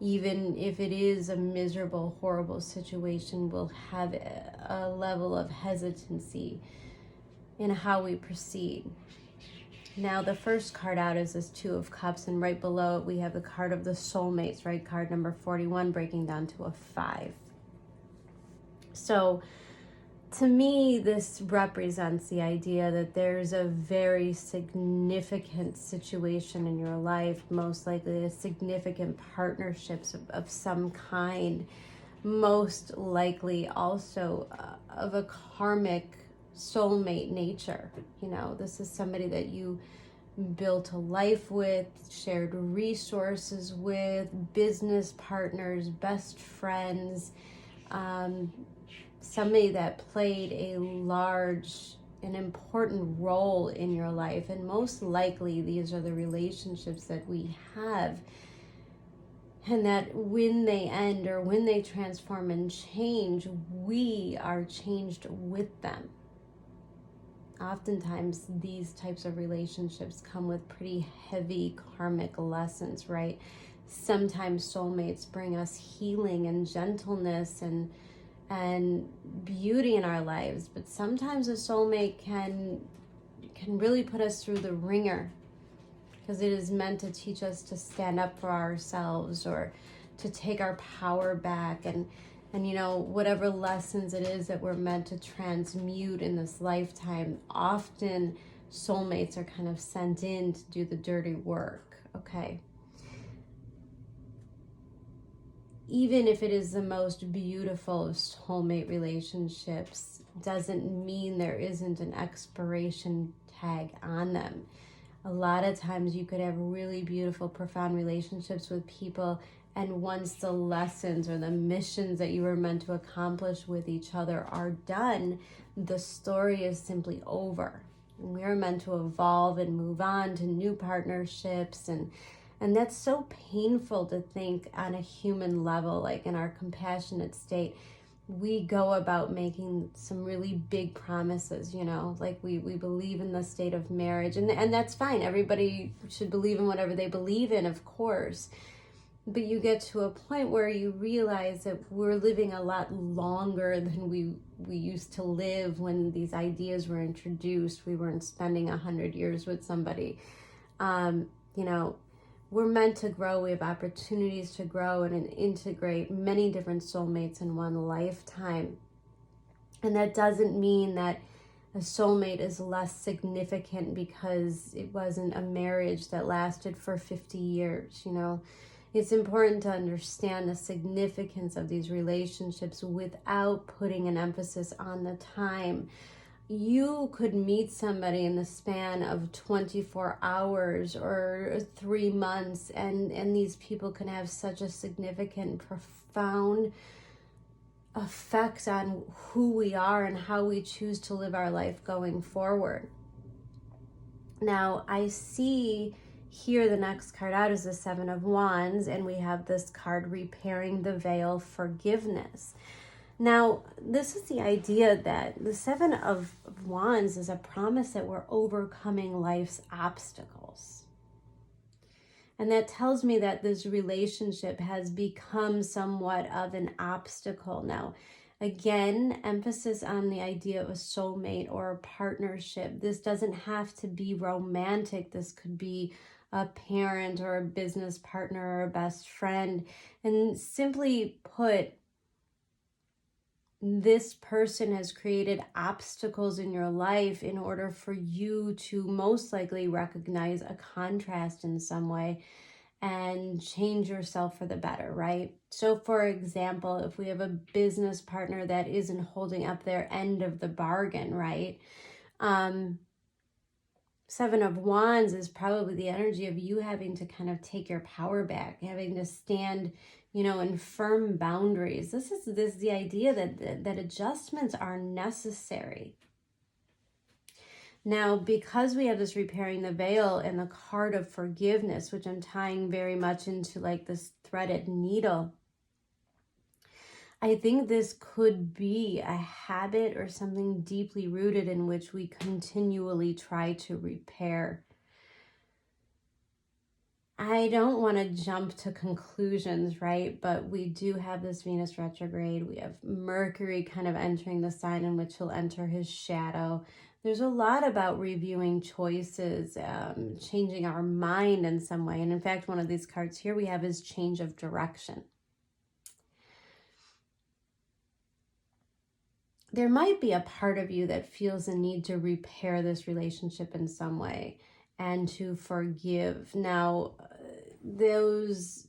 Speaker 1: even if it is a miserable, horrible situation, will have a level of hesitancy in how we proceed. Now, the first card out is this Two of Cups, and right below it we have the card of the soulmates, right? Card number 41, breaking down to a 5. So, to me, this represents the idea that there's a very significant situation in your life, most likely a significant partnerships of some kind, most likely also of a karmic soulmate nature. This is somebody that you built a life with, shared resources with, business partners, best friends, somebody that played a large and important role in your life. And most likely these are the relationships that we have, and that when they end or when they transform and change, we are changed with them. Oftentimes these types of relationships come with pretty heavy karmic lessons, right? Sometimes soulmates bring us healing and gentleness and beauty in our lives, but sometimes a soulmate can really put us through the ringer, because it is meant to teach us to stand up for ourselves or to take our power back, and whatever lessons it is that we're meant to transmute in this lifetime. Often soulmates are kind of sent in to do the dirty work. Okay, even if it is the most beautiful of soulmate relationships, doesn't mean there isn't an expiration tag on them. A lot of times you could have really beautiful, profound relationships with people, and once the lessons or the missions that you were meant to accomplish with each other are done, the story is simply over. We are meant to evolve and move on to new partnerships, and that's so painful to think on a human level, like in our compassionate state. We go about making some really big promises, you know, like we believe in the state of marriage, and that's fine. Everybody should believe in whatever they believe in, of course. But you get to a point where you realize that we're living a lot longer than we used to live when these ideas were introduced. We weren't spending 100 years with somebody. You know, we're meant to grow. We have opportunities to grow and integrate many different soulmates in one lifetime. And that doesn't mean that a soulmate is less significant because it wasn't a marriage that lasted for 50 years, you know. It's important to understand the significance of these relationships without putting an emphasis on the time. You could meet somebody in the span of 24 hours or 3 months, and these people can have such a significant, profound effect on who we are and how we choose to live our life going forward. Now, I see here the next card out is the Seven of Wands, and we have this card, repairing the veil, forgiveness. Now, this is the idea that the Seven of Wands is a promise that we're overcoming life's obstacles. And that tells me that this relationship has become somewhat of an obstacle. Now, again, emphasis on the idea of a soulmate or a partnership. This doesn't have to be romantic. This could be a parent or a business partner or a best friend. And simply put, this person has created obstacles in your life in order for you to most likely recognize a contrast in some way and change yourself for the better, right? So for example, if we have a business partner that isn't holding up their end of the bargain, right? Seven of Wands is probably the energy of you having to kind of take your power back, having to stand, you know, in firm boundaries. This is the idea that adjustments are necessary. Now, because we have this repairing the veil and the card of forgiveness, which I'm tying very much into like this threaded needle, I think this could be a habit or something deeply rooted in which we continually try to repair. I don't want to jump to conclusions, right? But we do have this Venus retrograde. We have Mercury kind of entering the sign in which he'll enter his shadow. There's a lot about reviewing choices, changing our mind in some way. And in fact, one of these cards here we have is change of direction. There might be a part of you that feels the need to repair this relationship in some way and to forgive. Now, there's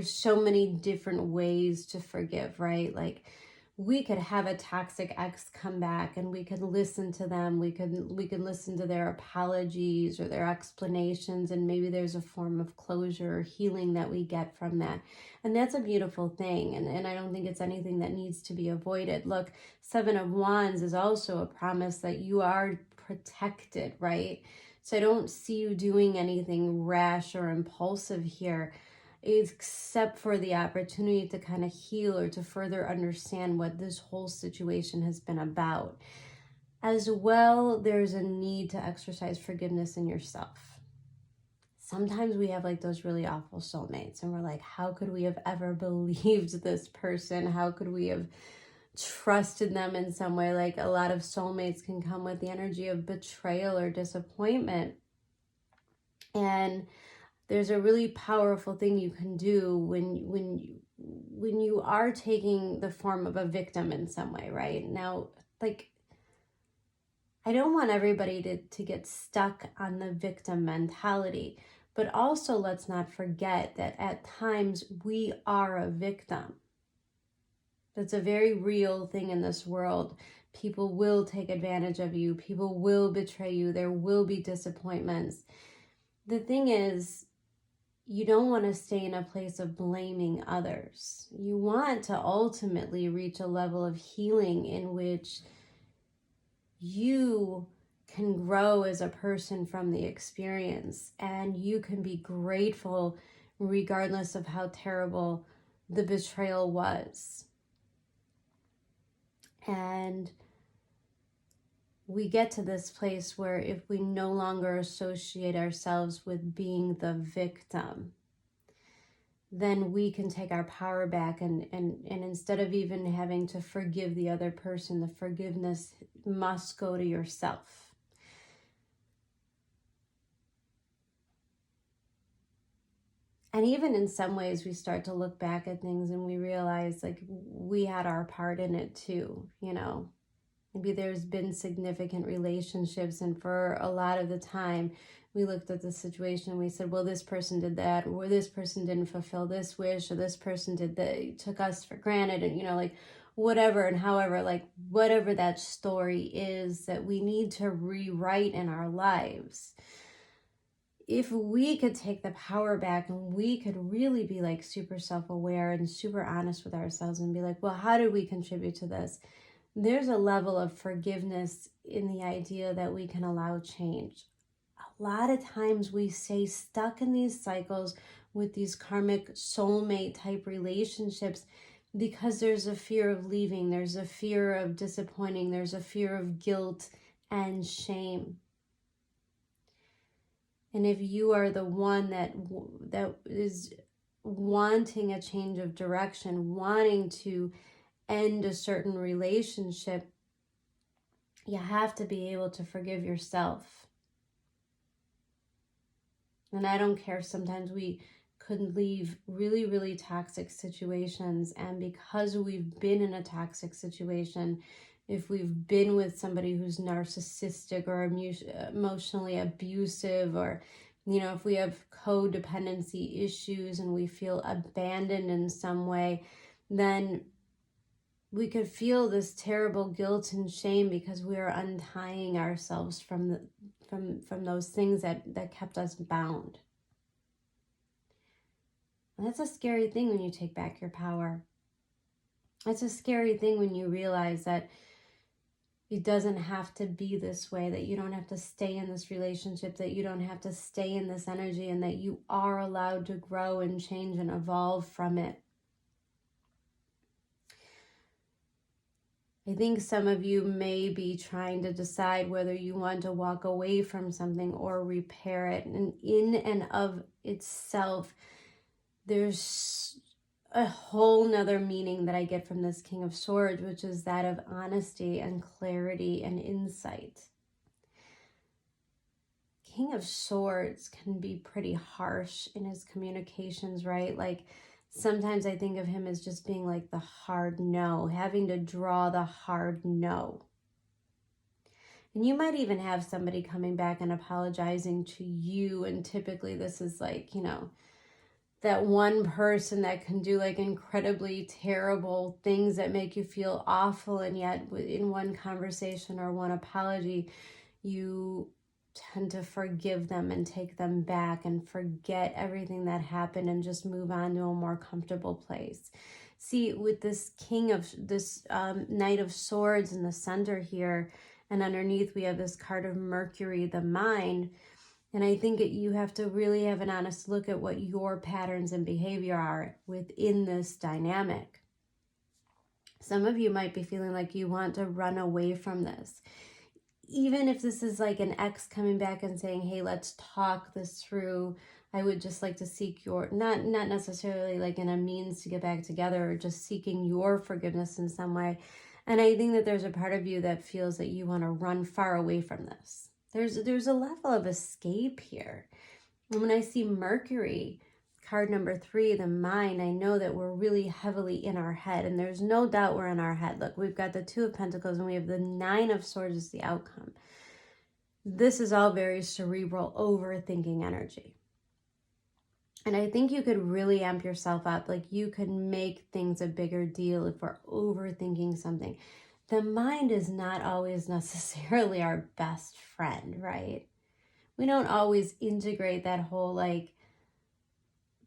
Speaker 1: so many different ways to forgive, right? Like, we could have a toxic ex come back and we could listen to them. We could listen to their apologies or their explanations, and maybe there's a form of closure or healing that we get from that. And that's a beautiful thing. And I don't think it's anything that needs to be avoided. Look, Seven of Wands is also a promise that you are protected, right? So I don't see you doing anything rash or impulsive here, except for the opportunity to kind of heal or to further understand what this whole situation has been about. As well, there's a need to exercise forgiveness in yourself. Sometimes we have like those really awful soulmates and we're like, how could we have ever believed this person? How could we have trusted them in some way? Like, a lot of soulmates can come with the energy of betrayal or disappointment. And there's a really powerful thing you can do when you are taking the form of a victim in some way, right? Now, like, I don't want everybody to get stuck on the victim mentality, But also let's not forget that at times we are a victim. That's a very real thing in this world. People will take advantage of you. People will betray you. There will be disappointments. The thing is, you don't want to stay in a place of blaming others. You want to ultimately reach a level of healing in which you can grow as a person from the experience, and you can be grateful regardless of how terrible the betrayal was. And we get to this place where if we no longer associate ourselves with being the victim, then we can take our power back, and instead of even having to forgive the other person, the forgiveness must go to yourself. And even in some ways, we start to look back at things and we realize like we had our part in it too, you know. Maybe there's been significant relationships, and for a lot of the time we looked at the situation and we said, well, this person did that, or this person didn't fulfill this wish, or this person did that, took us for granted, and, you know, like whatever and however, like whatever that story is that we need to rewrite in our lives. If we could take the power back and we could really be like super self-aware and super honest with ourselves and be like, well, how did we contribute to this? There's a level of forgiveness in the idea that we can allow change. A lot of times we stay stuck in these cycles with these karmic soulmate type relationships because there's a fear of leaving, there's a fear of disappointing, there's a fear of guilt and shame. And if you are the one that is wanting a change of direction, wanting to end a certain relationship, you have to be able to forgive yourself. And I don't care, sometimes we could leave really, really toxic situations, and because we've been in a toxic situation, if we've been with somebody who's narcissistic or emotionally abusive, or, you know, if we have codependency issues and we feel abandoned in some way, then we could feel this terrible guilt and shame because we are untying ourselves from those things that kept us bound. And that's a scary thing when you take back your power. It's a scary thing when you realize that it doesn't have to be this way, that you don't have to stay in this relationship, that you don't have to stay in this energy, and that you are allowed to grow and change and evolve from it. I think some of you may be trying to decide whether you want to walk away from something or repair it. And in and of itself, there's a whole nother meaning that I get from this King of Swords, which is that of honesty and clarity and insight. King of Swords can be pretty harsh in his communications, right? Like sometimes I think of him as just being like the hard no, having to draw the hard no. And you might even have somebody coming back and apologizing to you, and typically this is like, you know, that one person that can do like incredibly terrible things that make you feel awful, and yet in one conversation or one apology, you tend to forgive them and take them back and forget everything that happened and just move on to a more comfortable place. See, with this Knight of Swords in the center here, and underneath we have this card of Mercury, the mind. And I think that you have to really have an honest look at what your patterns and behavior are within this dynamic. Some of you might be feeling like you want to run away from this. Even if this is like an ex coming back and saying, hey, let's talk this through. I would just like to seek your, not necessarily like in a means to get back together, or just seeking your forgiveness in some way. And I think that there's a part of you that feels that you want to run far away from this. There's a level of escape here. And when I see Mercury, card number 3, the mind, I know that we're really heavily in our head, and there's no doubt we're in our head. Look, we've got the 2 of Pentacles and we have the 9 of Swords as the outcome. This is all very cerebral, overthinking energy. And I think you could really amp yourself up. Like, you could make things a bigger deal if we're overthinking something. The mind is not always necessarily our best friend, right? We don't always integrate that whole, like,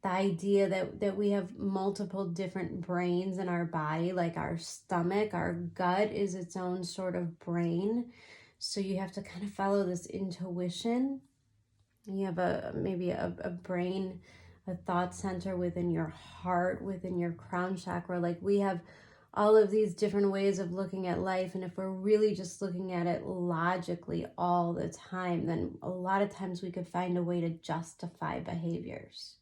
Speaker 1: the idea that we have multiple different brains in our body, like our stomach, our gut is its own sort of brain. So you have to kind of follow this intuition. You have maybe a brain, a thought center within your heart, within your crown chakra. Like, we have all of these different ways of looking at life. And if we're really just looking at it logically all the time, then a lot of times we could find a way to justify behaviors.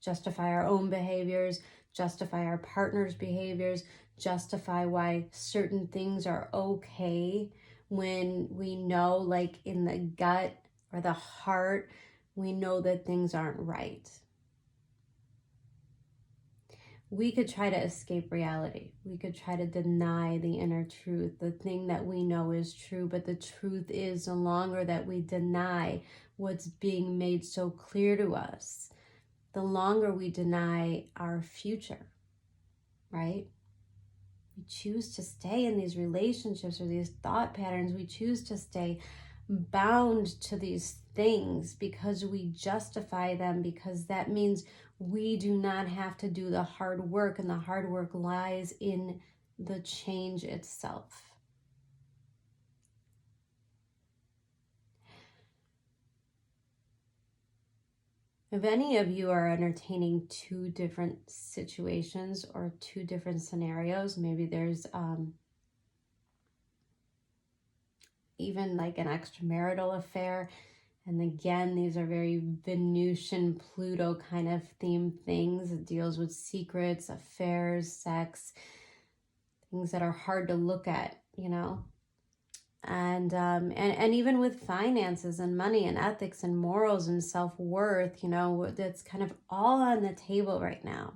Speaker 1: Justify our own behaviors, justify our partner's behaviors, justify why certain things are okay when we know, like in the gut or the heart, we know that things aren't right. We could try to escape reality. We could try to deny the inner truth, the thing that we know is true, but the truth is, the longer that we deny what's being made so clear to us, the longer we deny our future, right? We choose to stay in these relationships or these thought patterns. We choose to stay bound to these things because we justify them, because that means we do not have to do the hard work, and the hard work lies in the change itself. If any of you are entertaining two different situations or two different scenarios, maybe there's even like an extramarital affair. And again, these are very Venusian Pluto kind of themed things. It deals with secrets, affairs, sex, things that are hard to look at, you know. And even with finances and money and ethics and morals and self-worth, you know, that's kind of all on the table right now.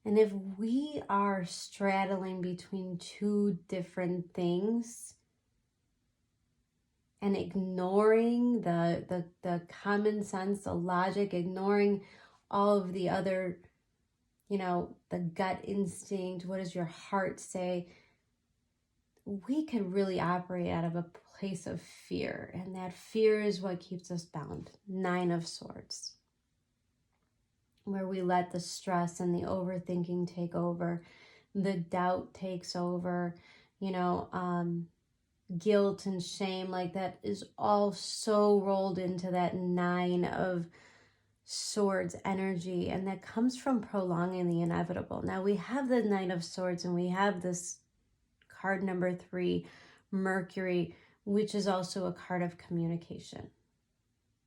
Speaker 1: And if we are straddling between two different things and ignoring the common sense, the logic, ignoring all of the other, you know, the gut instinct, what does your heart say? We could really operate out of a place of fear, and that fear is what keeps us bound. 9 of Swords, where we let the stress and the overthinking take over, the doubt takes over, you know, guilt and shame, like that is all so rolled into that 9 of Swords energy, and that comes from prolonging the inevitable. Now we have the 9 of Swords, and we have this card number 3, Mercury, which is also a card of communication.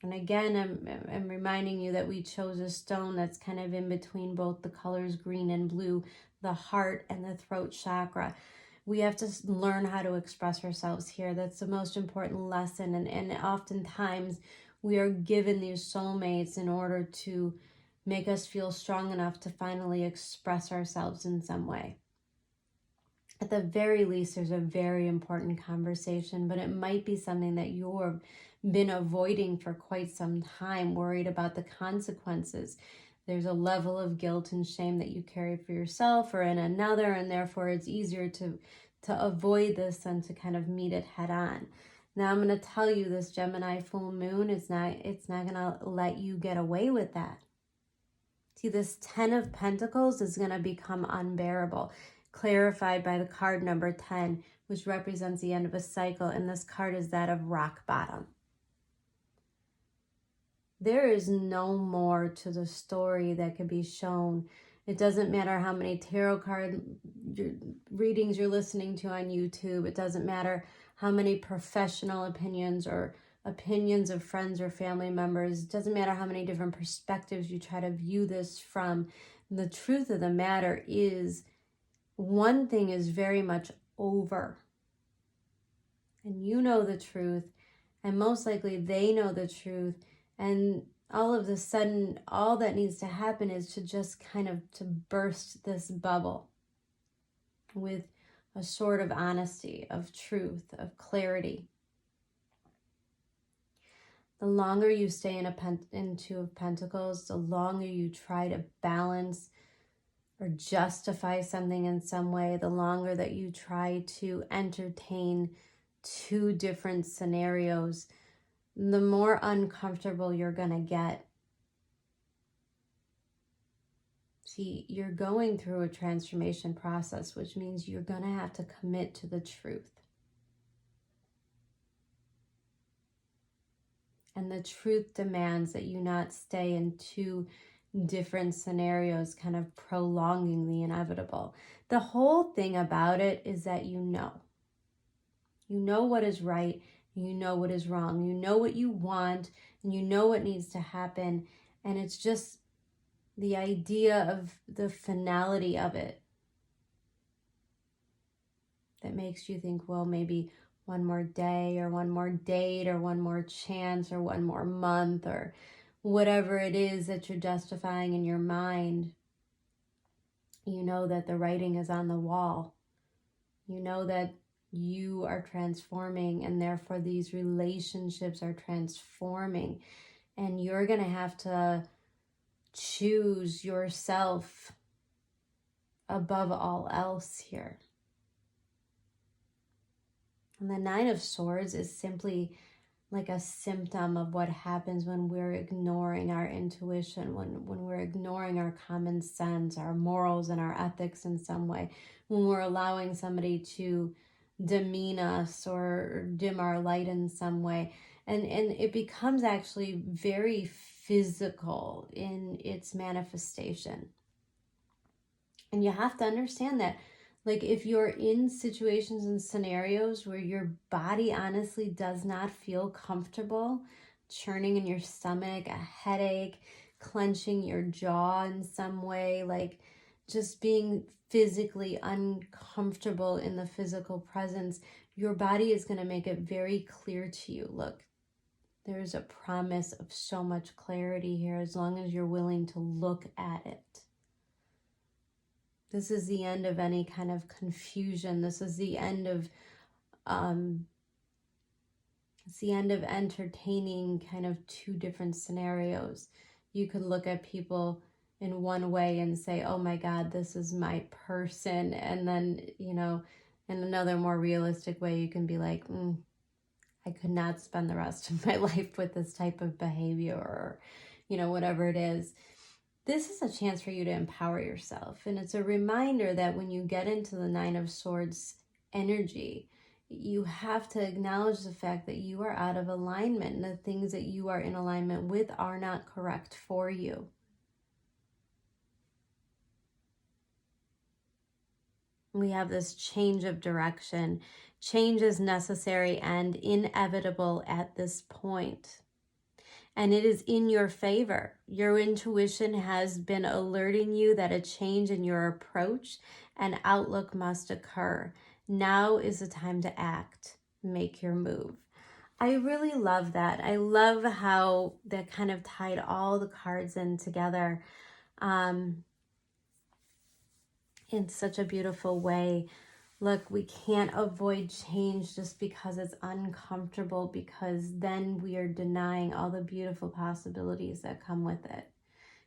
Speaker 1: And again, I'm reminding you that we chose a stone that's kind of in between both the colors green and blue, the heart and the throat chakra. We have to learn how to express ourselves here. That's the most important lesson. And oftentimes we are given these soulmates in order to make us feel strong enough to finally express ourselves in some way. At the very least, there's a very important conversation, but it might be something that you've been avoiding for quite some time, worried about the consequences. There's a level of guilt and shame that you carry for yourself or in another, and therefore it's easier to avoid this than to kind of meet it head on. Now I'm going to tell you, this Gemini full moon, it's not going to let you get away with that. See, this 10 of Pentacles is going to become unbearable, clarified by the card number 10, which represents the end of a cycle, and this card is that of rock bottom. There is no more to the story that could be shown. It doesn't matter how many tarot card readings you're listening to on YouTube. It doesn't matter how many professional opinions or opinions of friends or family members. It doesn't matter how many different perspectives you try to view this from. The truth of the matter is, one thing is very much over. And you know the truth, and most likely they know the truth. And all of a sudden, all that needs to happen is to just kind of to burst this bubble with a sort of honesty, of truth, of clarity. The longer you stay in Two of Pentacles, the longer you try to balance or justify something in some way, the longer that you try to entertain two different scenarios, the more uncomfortable you're going to get. See, you're going through a transformation process, which means you're going to have to commit to the truth. And the truth demands that you not stay in two different scenarios, kind of prolonging the inevitable. The whole thing about it is that you know what is right, you know what is wrong, you know what you want, and you know what needs to happen. And it's just the idea of the finality of it that makes you think, well, maybe one more day or one more date or one more chance or one more month or whatever it is that you're justifying in your mind. You know that the writing is on the wall. You know that you are transforming, and therefore these relationships are transforming, and you're going to have to choose yourself above all else here. And the Nine of Swords is simply like a symptom of what happens when we're ignoring our intuition, when we're ignoring our common sense, our morals and our ethics in some way, when we're allowing somebody to demean us or dim our light in some way. And it becomes actually very physical in its manifestation. And you have to understand that, like, if you're in situations and scenarios where your body honestly does not feel comfortable, churning in your stomach, a headache, clenching your jaw in some way, like just being physically uncomfortable in the physical presence, your body is going to make it very clear to you, look, there's a promise of so much clarity here as long as you're willing to look at it. This is the end of any kind of confusion. This is the end of, it's the end of entertaining kind of two different scenarios. You could look at people in one way and say, oh my God, this is my person. And then, you know, in another more realistic way, you can be like, I could not spend the rest of my life with this type of behavior or, you know, whatever it is. This is a chance for you to empower yourself. And it's a reminder that when you get into the Nine of Swords energy, you have to acknowledge the fact that you are out of alignment and the things that you are in alignment with are not correct for you. We have this change of direction. Change is necessary and inevitable at this point. And it is in your favor. Your intuition has been alerting you that a change in your approach and outlook must occur. Now is the time to act. Make your move. I really love that. I love how that kind of tied all the cards in together in such a beautiful way. Look, we can't avoid change just because it's uncomfortable, because then we are denying all the beautiful possibilities that come with it.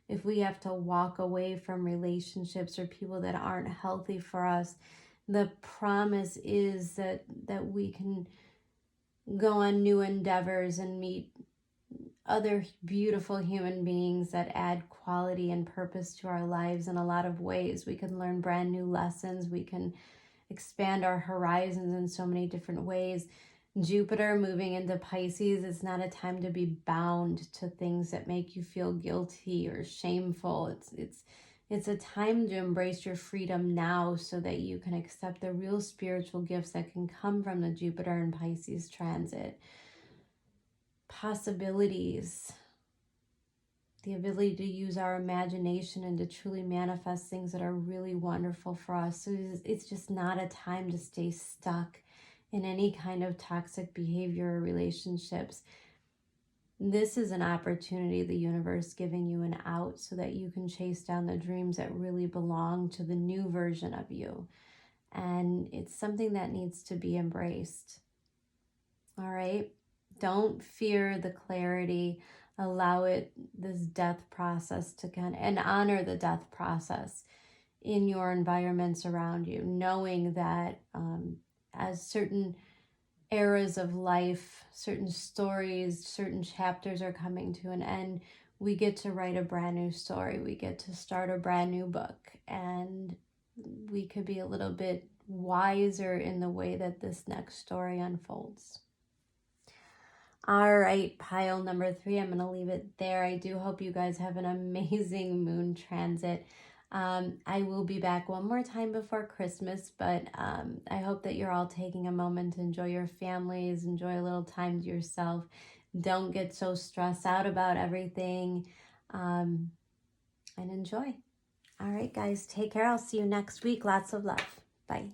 Speaker 1: If we have to walk away from relationships or people that aren't healthy for us, the promise is that we can go on new endeavors and meet other beautiful human beings that add quality and purpose to our lives in a lot of ways. We can learn brand new lessons. We can expand our horizons in so many different ways. Jupiter moving into Pisces is not a time to be bound to things that make you feel guilty or shameful. It's a time to embrace your freedom now so that you can accept the real spiritual gifts that can come from the Jupiter and Pisces transit. Possibilities, the ability to use our imagination and to truly manifest things that are really wonderful for us. So it's just not a time to stay stuck in any kind of toxic behavior or relationships. This is an opportunity, the universe giving you an out so that you can chase down the dreams that really belong to the new version of you. And it's something that needs to be embraced. All right. Don't fear the clarity. Allow it, this death process to and honor the death process in your environments around you, knowing that as certain eras of life, certain stories, certain chapters are coming to an end, we get to write a brand new story. We get to start a brand new book, and we could be a little bit wiser in the way that this next story unfolds. All right, pile number 3, I'm going to leave it there. I do hope you guys have an amazing moon transit. I will be back one more time before Christmas, but I hope that you're all taking a moment to enjoy your families, enjoy a little time to yourself. Don't get so stressed out about everything, and enjoy. All right, guys, take care. I'll see you next week. Lots of love. Bye.